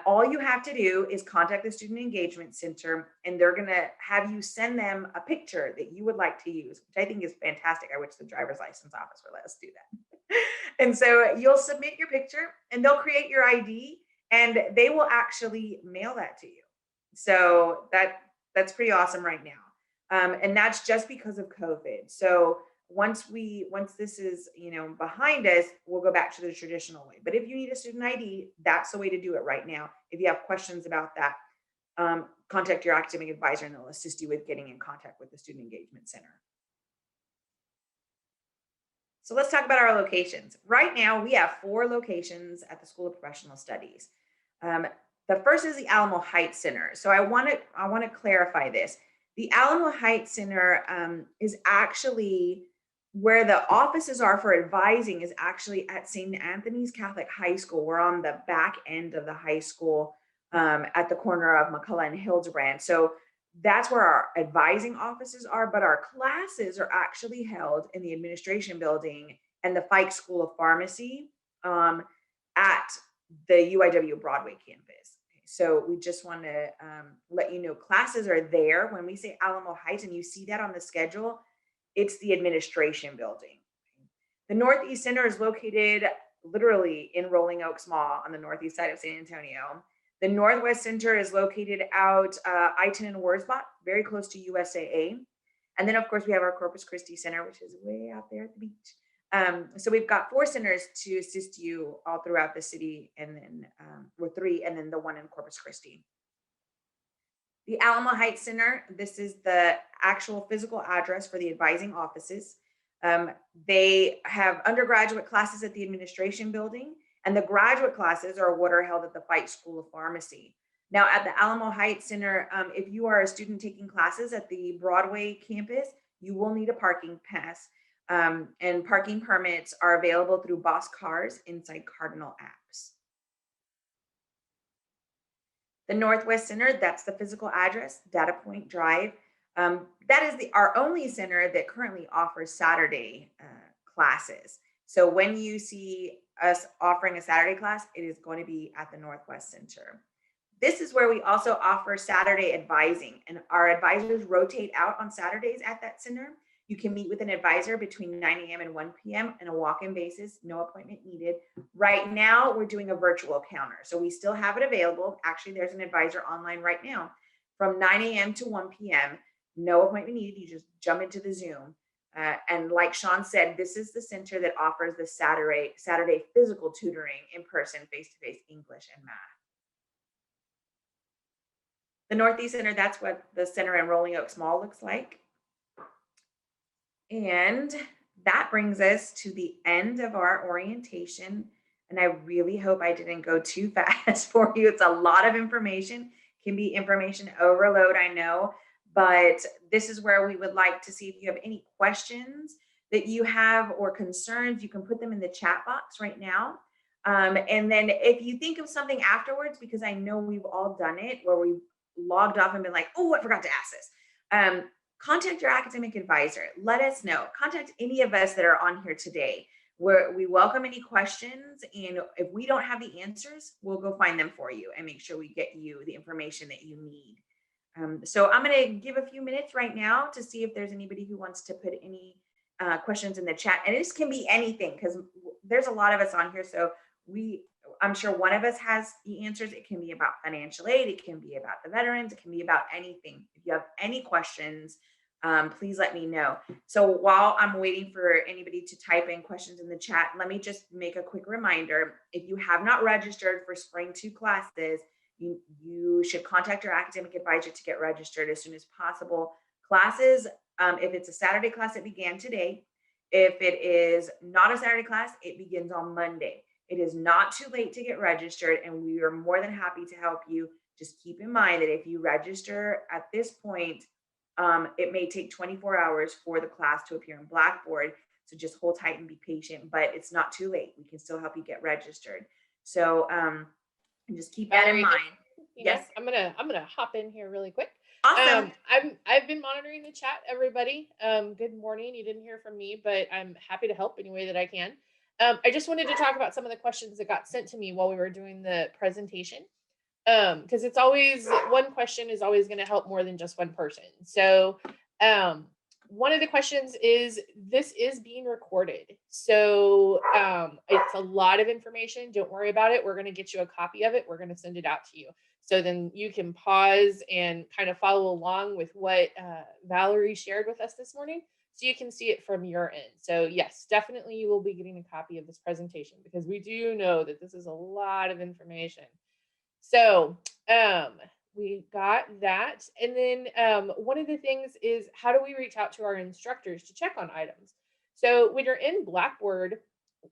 All you have to do is contact the Student Engagement Center, and they're going to have you send them a picture that you would like to use, which I think is fantastic. I wish the driver's license office would let us do that. And so you'll submit your picture, and they'll create your ID, and they will actually mail that to you. So that's pretty awesome right now. And that's just because of COVID. So once this is behind us, we'll go back to the traditional way. But if you need a student ID, that's the way to do it right now. If you have questions about that, contact your academic advisor and they'll assist you with getting in contact with the Student Engagement Center. So let's talk about our locations. Right now, we have 4 locations at the School of Professional Studies. The first is the Alamo Heights Center. So I want to clarify this. The Alamo Heights Center is actually where the offices are for advising is actually at St. Anthony's Catholic High School. We're on the back end of the high school at the corner of McCullough and Hildebrand. So that's where our advising offices are, but our classes are actually held in the administration building and the Fike School of Pharmacy at the UIW Broadway campus. So we just want to let you know classes are there. When we say Alamo Heights and you see that on the schedule, it's the administration building. The Northeast Center is located literally in Rolling Oaks Mall on the northeast side of San Antonio. The Northwest Center is located out I-10 and Wurzbach, very close to USAA. And then, of course, we have our Corpus Christi Center, which is way out there at the beach. So we've got 4 centers to assist you all throughout the city, and then or 3, and then the one in Corpus Christi. The Alamo Heights Center, this is the actual physical address for the advising offices. They have undergraduate classes at the administration building, and the graduate classes are what are held at the Fike School of Pharmacy. Now, at the Alamo Heights Center, if you are a student taking classes at the Broadway campus, you will need a parking pass, and parking permits are available through Boss Cars inside Cardinal Apps. The Northwest Center, that's the physical address, Data Point Drive. That is our only center that currently offers Saturday classes. So when you see us offering a Saturday class, it is going to be at the Northwest Center. This is where we also offer Saturday advising, and our advisors rotate out on Saturdays at that center. You can meet with an advisor between 9 a.m. and 1 p.m. on a walk-in basis, no appointment needed. Right now, we're doing a virtual counter. So we still have it available. Actually, there's an advisor online right now from 9 a.m. to 1 p.m. No appointment needed. You just jump into the Zoom. And like Shaun said, this is the center that offers the Saturday physical tutoring in person, face-to-face English and math. The Northeast Center, that's what the center in Rolling Oaks Mall looks like. And that brings us to the end of our orientation. And I really hope I didn't go too fast for you. It's a lot of information, can be information overload, I know, but this is where we would like to see if you have any questions that you have or concerns. You can put them in the chat box right now. And then if you think of something afterwards, because I know we've all done it where we've logged off and been like, oh, I forgot to ask this. contact your academic advisor. Let us know. Contact any of us that are on here today. We welcome any questions, and if we don't have the answers, we'll go find them for you and make sure we get you the information that you need. So I'm going to give a few minutes right now to see if there's anybody who wants to put any questions in the chat. And this can be anything because there's a lot of us on here. So I'm sure one of us has the answers. It can be about financial aid. It can be about the veterans. It can be about anything. If you have any questions, please let me know. So while I'm waiting for anybody to type in questions in the chat, let me just make a quick reminder. If you have not registered for spring 2 classes, you should contact your academic advisor to get registered as soon as possible. Classes, if it's a Saturday class, it began today. If it is not a Saturday class, it begins on Monday. It is not too late to get registered, and we are more than happy to help you. Just keep in mind that if you register at this point, it may take 24 hours for the class to appear in Blackboard. So just hold tight and be patient, but it's not too late. We can still help you get registered. So just keep that in mind. Yes. I'm gonna hop in here really quick. Awesome. I've been monitoring the chat, everybody. Good morning. You didn't hear from me, but I'm happy to help any way that I can. I just wanted to talk about some of the questions that got sent to me while we were doing the presentation. Because it's always, one question is always going to help more than just one person. So one of the questions is, this is being recorded. So it's a lot of information. Don't worry about it. We're going to get you a copy of it. We're going to send it out to you. So then you can pause and kind of follow along with what Valerie shared with us this morning, so you can see it from your end. So yes, definitely you will be getting a copy of this presentation, because we do know that this is a lot of information. So we got that. And then one of the things is, how do we reach out to our instructors to check on items? So when you're in Blackboard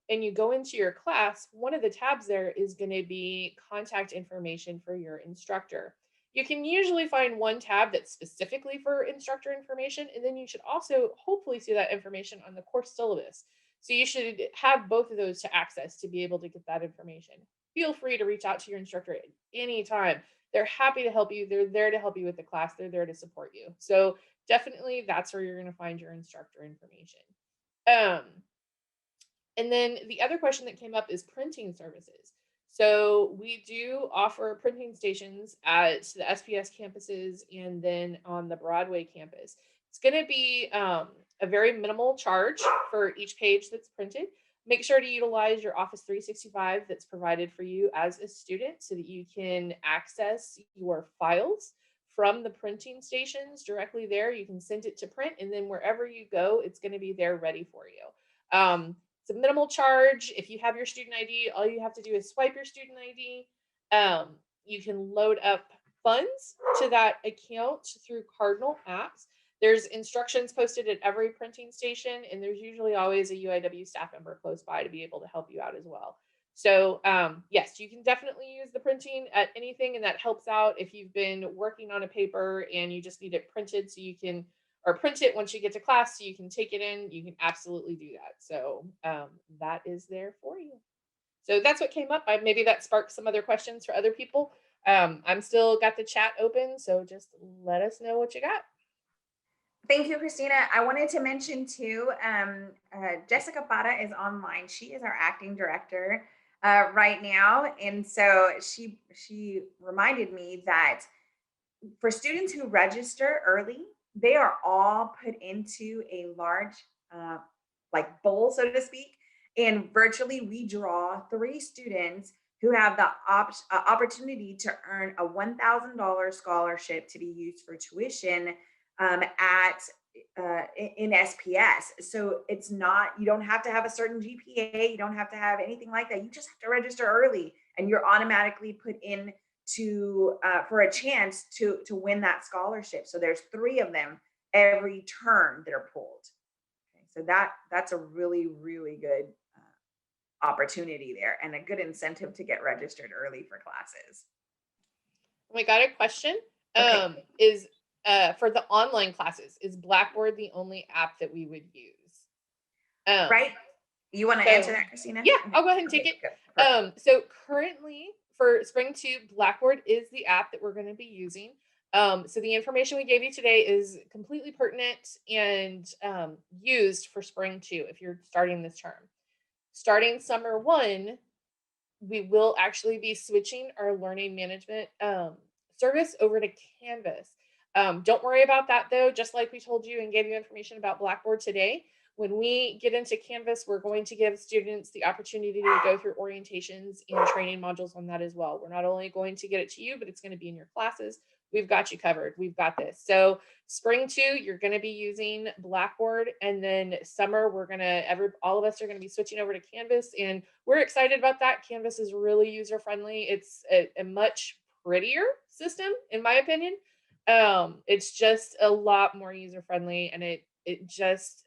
and you go into your class, one of the tabs there is going to be contact information for your instructor. You can usually find one tab that's specifically for instructor information, and then you should also hopefully see that information on the course syllabus. So you should have both of those to access to be able to get that information. Feel free to reach out to your instructor at any time. They're happy to help you. They're there to help you with the class. They're there to support you. So definitely that's where you're going to find your instructor information. And then the other question that came up is printing services. So we do offer printing stations at the SPS campuses and then on the Broadway campus. It's going to be a very minimal charge for each page that's printed. Make sure to utilize your Office 365 that's provided for you as a student, so that you can access your files from the printing stations directly there. You can send it to print, and then wherever you go, it's going to be there ready for you. It's a minimal charge. If you have your student ID, all you have to do is swipe your student ID. You can load up funds to that account through Cardinal Apps. There's instructions posted at every printing station, and there's usually always a UIW staff member close by to be able to help you out as well. So yes, you can definitely use the printing at anything, and that helps out if you've been working on a paper and you just need it printed so you can, or print it once you get to class so you can take it in. You can absolutely do that. So that is there for you. So that's what came up. Maybe that sparked some other questions for other people. I'm still got the chat open, so just let us know what you got. Thank you, Christina. I wanted to mention too, Jessica Parra is online. She is our acting director right now. And so she reminded me that for students who register early, they are all put into a large like bowl, so to speak. And virtually we draw 3 students who have the opportunity to earn a $1,000 scholarship to be used for tuition in SPS. So it's not, you don't have to have a certain GPA, you don't have to have anything like that. You just have to register early, and you're automatically put in to for a chance to win that scholarship. So there's 3 of them every term that are pulled. Okay, so that's a really, really good opportunity there, and a good incentive to get registered early for classes. We got a question. Okay. Is for the online classes, is Blackboard the only app that we would use? Right? You want to answer that, Christina? Yeah, I'll go ahead and take it. So currently for Spring 2, Blackboard is the app that we're going to be using. So the information we gave you today is completely pertinent and used for spring 2 if you're starting this term. Starting summer 1, we will actually be switching our learning management service over to Canvas. Don't worry about that though, just like we told you and gave you information about Blackboard today. When we get into Canvas, we're going to give students the opportunity to go through orientations and training modules on that as well. We're not only going to get it to you, but it's going to be in your classes. We've got you covered. We've got this. So spring 2, you're going to be using Blackboard, and then summer, all of us are going to be switching over to Canvas, and we're excited about that. Canvas is really user friendly. It's a much prettier system, in my opinion. It's just a lot more user friendly, and it just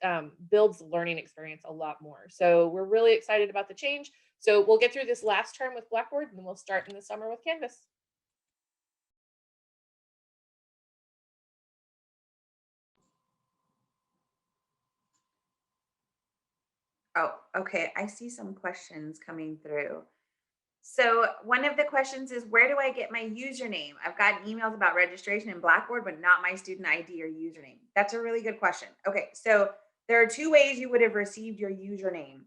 builds the learning experience a lot more. So we're really excited about the change. So we'll get through this last term with Blackboard, and then we'll start in the summer with Canvas. Oh, okay. I see some questions coming through. So one of the questions is, where do I get my username? I've gotten emails about registration in Blackboard, but not my student ID or username. That's a really good question. Okay, so there are 2 ways you would have received your username.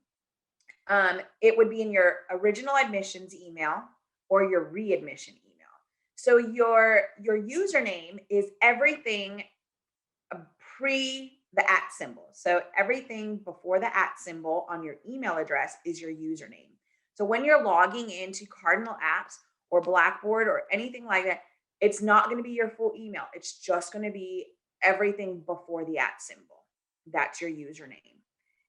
It would be in your original admissions email or your readmission email. So your username is everything pre the @ symbol. So everything before the @ symbol on your email address is your username. So when you're logging into Cardinal Apps or Blackboard or anything like that, it's not going to be your full email. It's just going to be everything before the @ symbol. That's your username.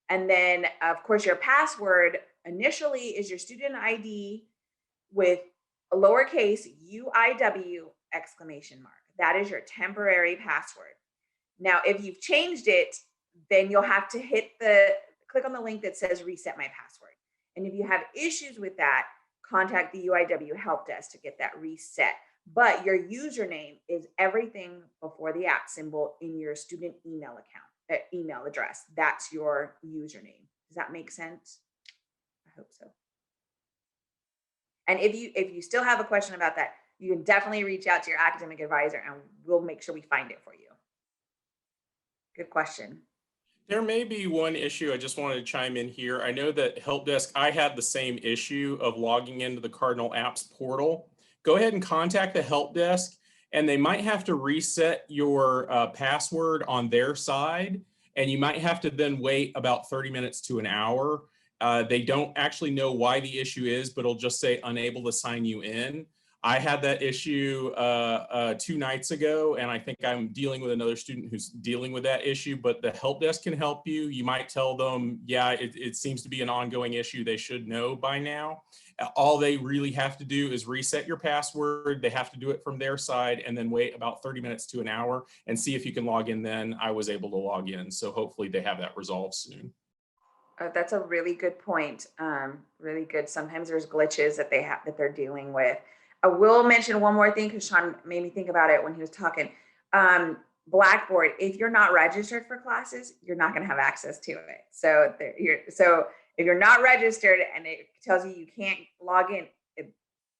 And then, of course, your password initially is your student ID with a lowercase UIW exclamation mark. That is your temporary password. Now, if you've changed it, then you'll have to click on the link that says reset my password. And if you have issues with that, contact the UIW help desk to get that reset. But your username is everything before the @ symbol in your student email account, email address. That's your username. Does that make sense? I hope so. And if you still have a question about that, you can definitely reach out to your academic advisor and we'll make sure we find it for you. Good question. There may be one issue I just wanted to chime in here. I know that help desk, I had the same issue of logging into the Cardinal Apps portal. Go ahead and contact the help desk, and they might have to reset your password on their side, and you might have to then wait about 30 minutes to an hour. They don't actually know why the issue is, but it'll just say unable to sign you in. I had that issue 2 nights ago, and I think I'm dealing with another student who's dealing with that issue, but the help desk can help you. You might tell them, yeah, it seems to be an ongoing issue. They should know by now. All they really have to do is reset your password. They have to do it from their side and then wait about 30 minutes to an hour and see if you can log in then. I was able to log in, so hopefully they have that resolved soon. That's a really good point. Really good. Sometimes there's glitches that they're dealing with. I will mention one more thing because Shaun made me think about it when he was talking. Blackboard, if you're not registered for classes, you're not going to have access to it. So if you're not registered and it tells you can't log in,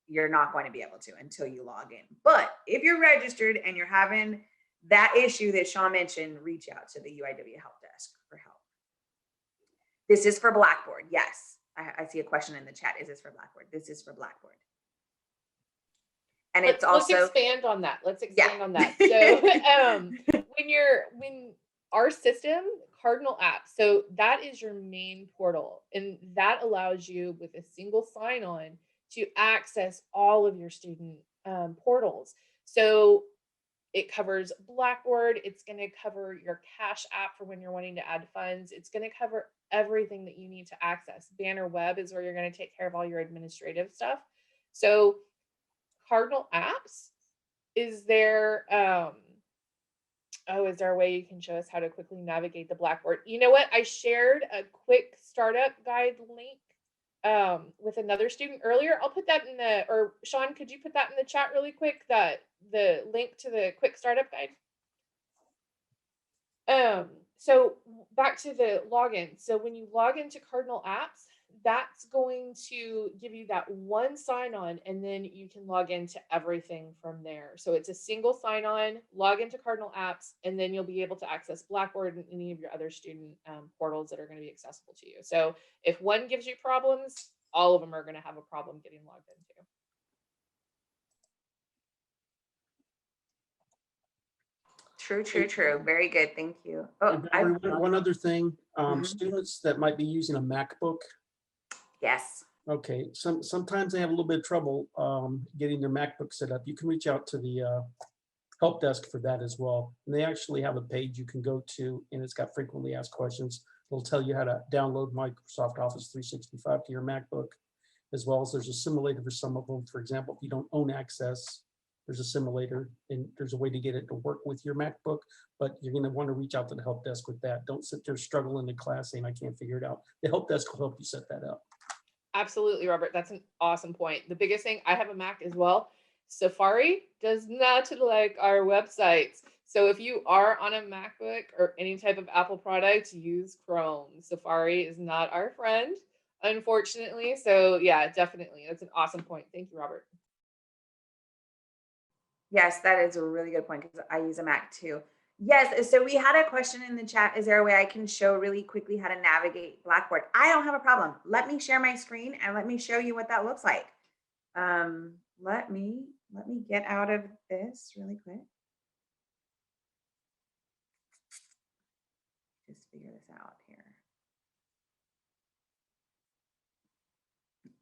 you're not going to be able to until you log in. But if you're registered and you're having that issue that Shaun mentioned, reach out to the UIW help desk for help. This is for Blackboard. Yes. I see a question in the chat. Is this for Blackboard? This is for Blackboard. And it's also, let's expand on that. So when our system, Cardinal Apps, so that is your main portal, and that allows you with a single sign-on to access all of your student portals. So it covers Blackboard. It's going to cover your Cash App for when you're wanting to add funds. It's going to cover everything that you need to access. Banner Web is where you're going to take care of all your administrative stuff. So Cardinal Apps, is there is there a way you can show us how to quickly navigate the Blackboard? You know what? I shared a quick startup guide link with another student earlier. I'll put that or Shaun, could you put that in the chat really quick? The link to the quick startup guide. So back to the login. So when you log into Cardinal Apps, that's going to give you that one sign-on, and then you can log into everything from there. So it's a single sign-on, log into Cardinal Apps, and then you'll be able to access Blackboard and any of your other student portals that are going to be accessible to you. So if one gives you problems, all of them are going to have a problem getting logged into. True. Very good. Thank you. Oh, And Valerie, one other thing, Mhm. students that might be using a MacBook, yes. okay, sometimes they have a little bit of trouble getting their MacBook set up. You can reach out to the help desk for that as well. And they actually have a page you can go to, and it's got frequently asked questions. It'll tell you how to download Microsoft Office 365 to your MacBook, as well as there's a simulator for some of them. For example, if you don't own Access, there's a simulator, and there's a way to get it to work with your MacBook, but you're gonna want to reach out to the help desk with that. Don't sit there struggling in class saying, I can't figure it out. The help desk will help you set that up. Absolutely, Robert. That's an awesome point. The biggest thing, I have a Mac as well. Safari does not like our websites. So if you are on a MacBook or any type of Apple product, use Chrome. Safari is not our friend, unfortunately. So yeah, definitely. That's an awesome point. Thank you, Robert. Yes, that is a really good point because I use a Mac too. Yes, so we had a question in the chat. Is there a way I can show really quickly how to navigate Blackboard? I don't have a problem. Let me share my screen and let me show you what that looks like. Let me get out of this really quick. Just figure this out here.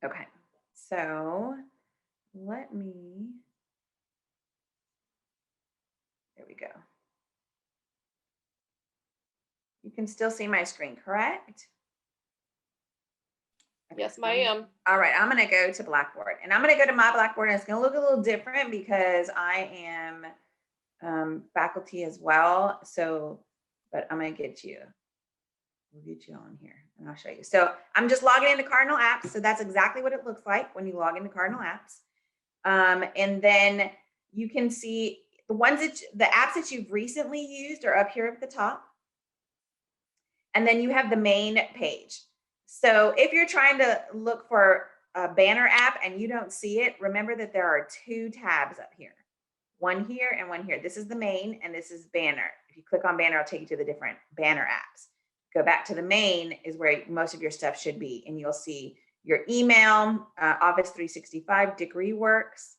Okay, so let me, there we go. You can still see my screen, correct? Yes, ma'am. All right, I'm gonna go to Blackboard, and I'm gonna go to my Blackboard, and it's gonna look a little different because I am faculty as well. So, but I'm gonna get you. We'll get you on here, and I'll show you. So I'm just logging into Cardinal Apps. So that's exactly what it looks like when you log into Cardinal Apps. And then you can see the ones that the apps that you've recently used are up here at the top. And then you have the main page. So if you're trying to look for a banner app and you don't see it, remember that there are two tabs up here, one here and one here. This is the main and this is banner. If you click on banner, I'll take you to the different banner apps. Go back to the main is where most of your stuff should be. And you'll see your email, Office 365, Degree Works,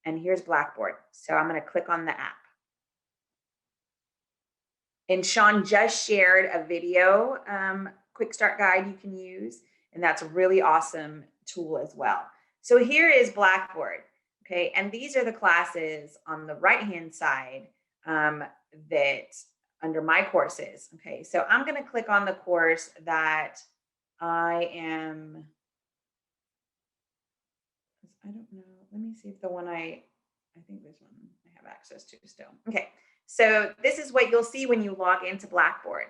and here's Blackboard. So I'm gonna click on the app. And Shaun just shared a video quick start guide you can use, and that's a really awesome tool as well. So here is Blackboard, okay? And these are the classes on the right-hand side that under my courses, okay? So I'm gonna click on the course that I don't know, let me see if the one I think this one I have access to still. Okay, so this is what you'll see when you log into Blackboard.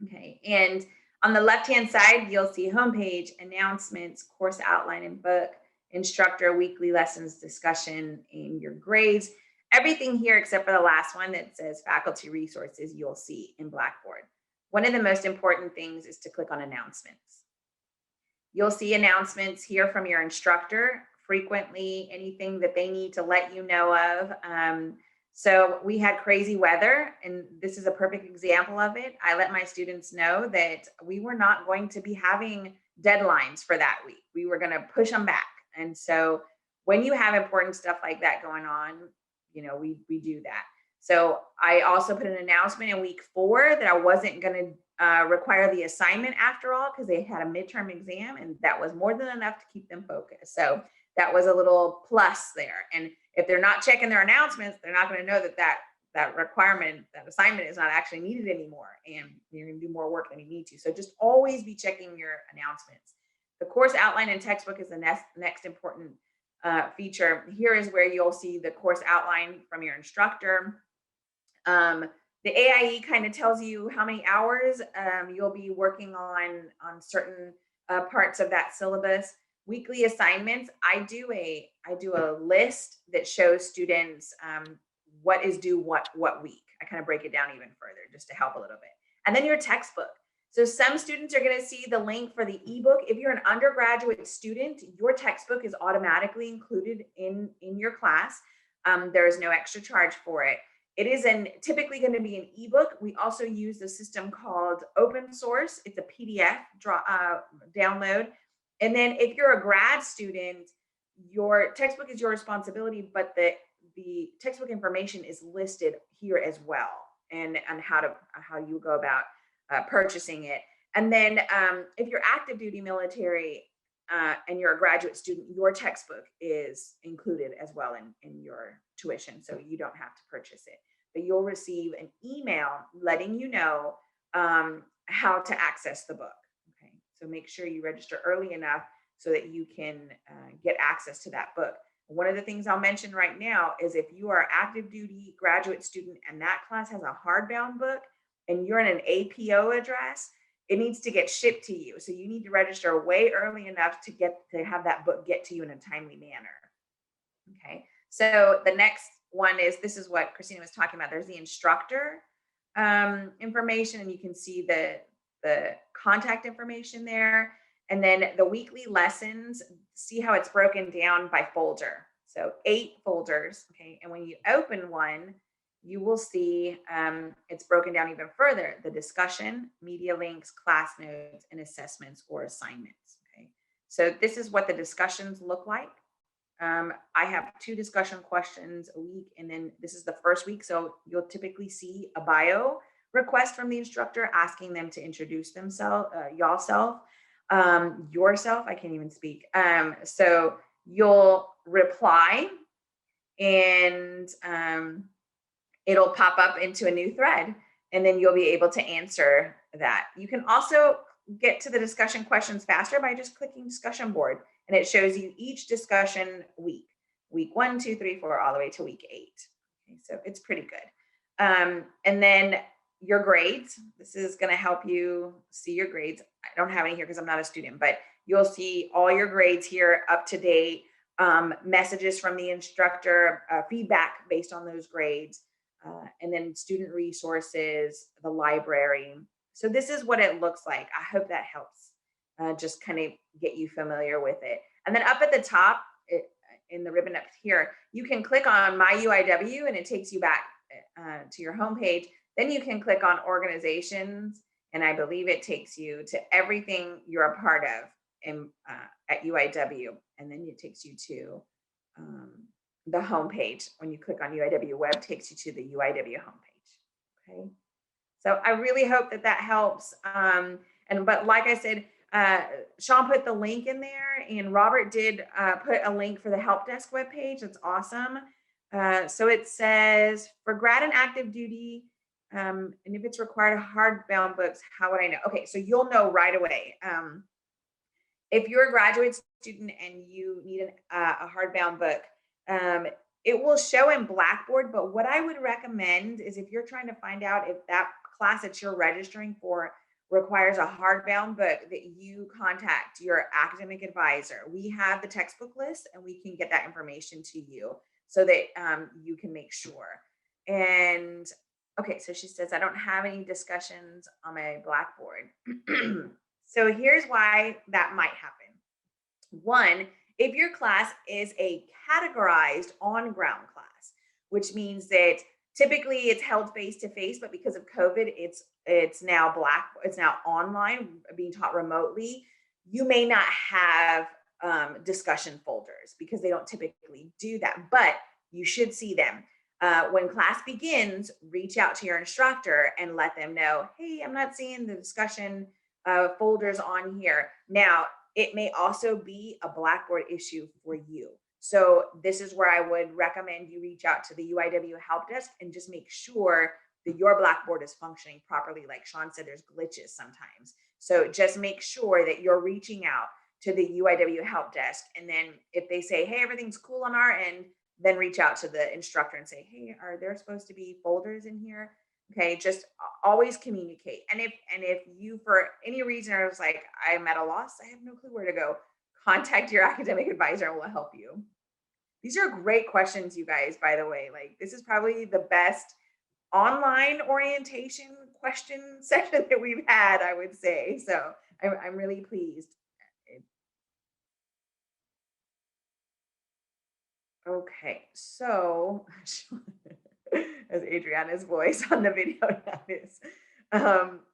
Okay, and on the left-hand side, you'll see homepage, announcements, course outline and book, instructor, weekly lessons, discussion, and your grades. Everything here except for the last one that says faculty resources, you'll see in Blackboard. One of the most important things is to click on announcements. You'll see announcements here from your instructor, frequently anything that they need to let you know of. So we had crazy weather, and this is a perfect example of it. I let my students know that we were not going to be having deadlines for that week. We were going to push them back. And so when you have important stuff like that going on, you know, we do that. So I also put an announcement in week 4 that I wasn't going to require the assignment after all, because they had a midterm exam, and that was more than enough to keep them focused. So that was a little plus there. And if they're not checking their announcements, they're not going to know that requirement, that assignment is not actually needed anymore, and you're going to do more work than you need to. So just always be checking your announcements. The course outline and textbook is the next important feature. Here is where you'll see the course outline from your instructor. The AIE kind of tells you how many hours you'll be working on certain parts of that syllabus. Weekly assignments, I do a list that shows students what is due what week. I kind of break it down even further just to help a little bit. And then your textbook. So some students are going to see the link for the ebook. If you're an undergraduate student, your textbook is automatically included in your class. There is no extra charge for it. It is typically going to be an ebook. We also use a system called open source. It's a PDF download. And then if you're a grad student, your textbook is your responsibility, but the textbook information is listed here as well, and how you go about purchasing it. And then if you're active duty military and you're a graduate student, your textbook is included as well in your tuition, so you don't have to purchase it. But you'll receive an email letting you know how to access the book. Okay, so make sure you register early enough so that you can get access to that book. One of the things I'll mention right now is if you are active duty graduate student and that class has a hardbound book and you're in an APO address, it needs to get shipped to you. So you need to register way early enough to have that book get to you in a timely manner. Okay, so the next one this is what Christina was talking about. There's the instructor information, and you can see the contact information there. And then the weekly lessons, see how it's broken down by folder. So 8 folders, okay? And when you open one, you will see it's broken down even further: the discussion, media links, class notes, and assessments or assignments, okay? So this is what the discussions look like. I have 2 discussion questions a week, and then this is the first week. So you'll typically see a bio request from the instructor asking them to introduce themselves, yourself, I can't even speak. So you'll reply, and it'll pop up into a new thread, and then you'll be able to answer that. You can also get to the discussion questions faster by just clicking discussion board, and it shows you each discussion week 1, 2, 3, 4, all the way to week 8. Okay, so it's pretty good. And then your grades. This is going to help you see your grades. I don't have any here because I'm not a student, but you'll see all your grades here, up to date, messages from the instructor, feedback based on those grades, and then student resources, the library. So this is what it looks like. I hope that helps just kind of get you familiar with it. And then up at the top, in the ribbon up here, you can click on My UIW, and it takes you back to your homepage. Then you can click on organizations, and I believe it takes you to everything you're a part of at UIW. And then it takes you to the homepage. When you click on UIW web, it takes you to the UIW homepage. Okay. So I really hope that helps. But like I said, Shaun put the link in there, and Robert did put a link for the help desk webpage. That's awesome. So it says, for grad and active duty, and if it's required hardbound books, how would I know? Okay, so you'll know right away. If you're a graduate student and you need a hardbound book, it will show in Blackboard. But what I would recommend is, if you're trying to find out if that class that you're registering for requires a hardbound book, that you contact your academic advisor. We have the textbook list, and we can get that information to you so that you can make sure. And okay, so she says, I don't have any discussions on my Blackboard. So here's why that might happen. One, if your class is a categorized on-ground class, which means that typically it's held face-to-face, but because of COVID, it's now online, being taught remotely. You may not have discussion folders because they don't typically do that, but you should see them. When class begins, reach out to your instructor and let them know, hey, I'm not seeing the discussion folders on here. Now, it may also be a Blackboard issue for you. So this is where I would recommend you reach out to the UIW help desk and just make sure that your Blackboard is functioning properly. Like Shaun said, there's glitches sometimes. So just make sure that you're reaching out to the UIW help desk. And then if they say, hey, everything's cool on our end, then reach out to the instructor and say, hey, are there supposed to be folders in here? Okay, just always communicate. And if you, for any reason, are just like, I'm at a loss, I have no clue where to go, contact your academic advisor and we'll help you. These are great questions, you guys, by the way. Like, this is probably the best online orientation question session that we've had, I would say. So I'm really pleased. Okay, so as Adriana's voice on the video now is.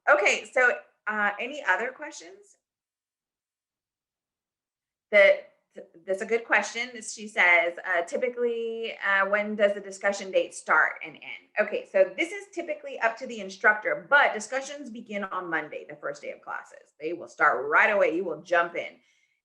Okay, so any other questions? That's a good question. She says, typically, when does the discussion date start and end? Okay, so this is typically up to the instructor, but discussions begin on Monday, the first day of classes. They will start right away. You will jump in.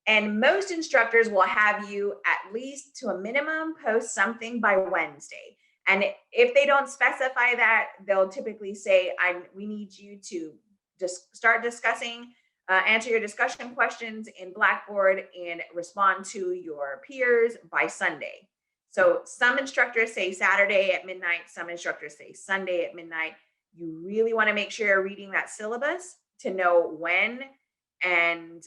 And most instructors will have you at least to a minimum post something by Wednesday. And if they don't specify that, they'll typically say, we need you to just start discussing, answer your discussion questions in Blackboard and respond to your peers by Sunday. So some instructors say Saturday at midnight, some instructors say Sunday at midnight. You really want to make sure you're reading that syllabus to know when and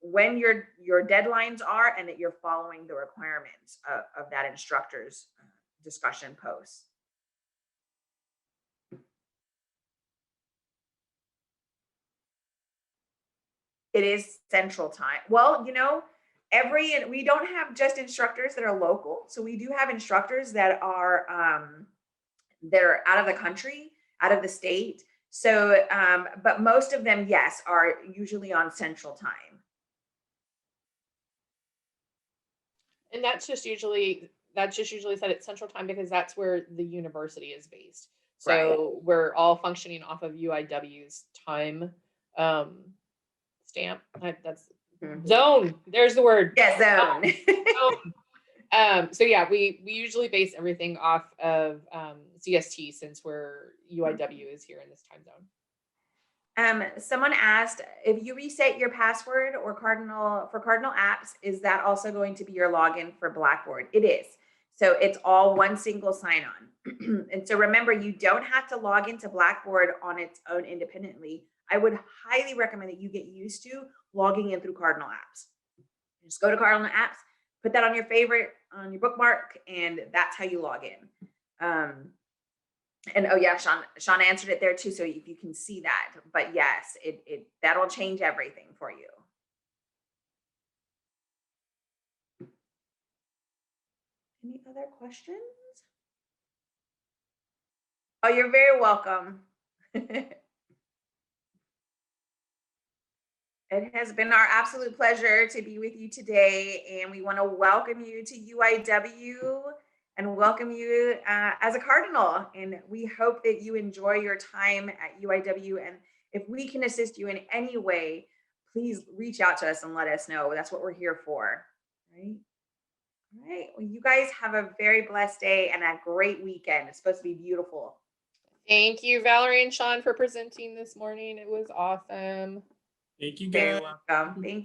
when your deadlines are, and that you're following the requirements of that instructor's discussion post. It is Central Time. Well, we don't have just instructors that are local. So we do have instructors that are out of the country, out of the state. So, but most of them, yes, are usually on Central Time. And that's just usually set at Central Time because that's where the university is based. So we're all functioning off of UIW's time stamp. That's zone. There's the word. Yeah, zone. So yeah, we usually base everything off of CST since UIW is here in this time zone. Someone asked, if you reset your password or Cardinal Apps, is that also going to be your login for Blackboard? It is. So it's all one single sign-on. And so remember, you don't have to log into Blackboard on its own independently. I would highly recommend that you get used to logging in through Cardinal Apps. Just go to Cardinal Apps, put that on your favorite, on your bookmark, and that's how you log in. And oh yeah, Shaun answered it there too, so if you can see that. But yes, that'll change everything for you. Any other questions? Oh, you're very welcome. It has been our absolute pleasure to be with you today, and we want to welcome you to UIW and welcome you as a Cardinal. And we hope that you enjoy your time at UIW. And if we can assist you in any way, please reach out to us and let us know. That's what we're here for, right? All right. Well, you guys have a very blessed day and a great weekend. It's supposed to be beautiful. Thank you, Valerie and Shaun, for presenting this morning. It was awesome. Thank you, Very guys. welcome. Thank you.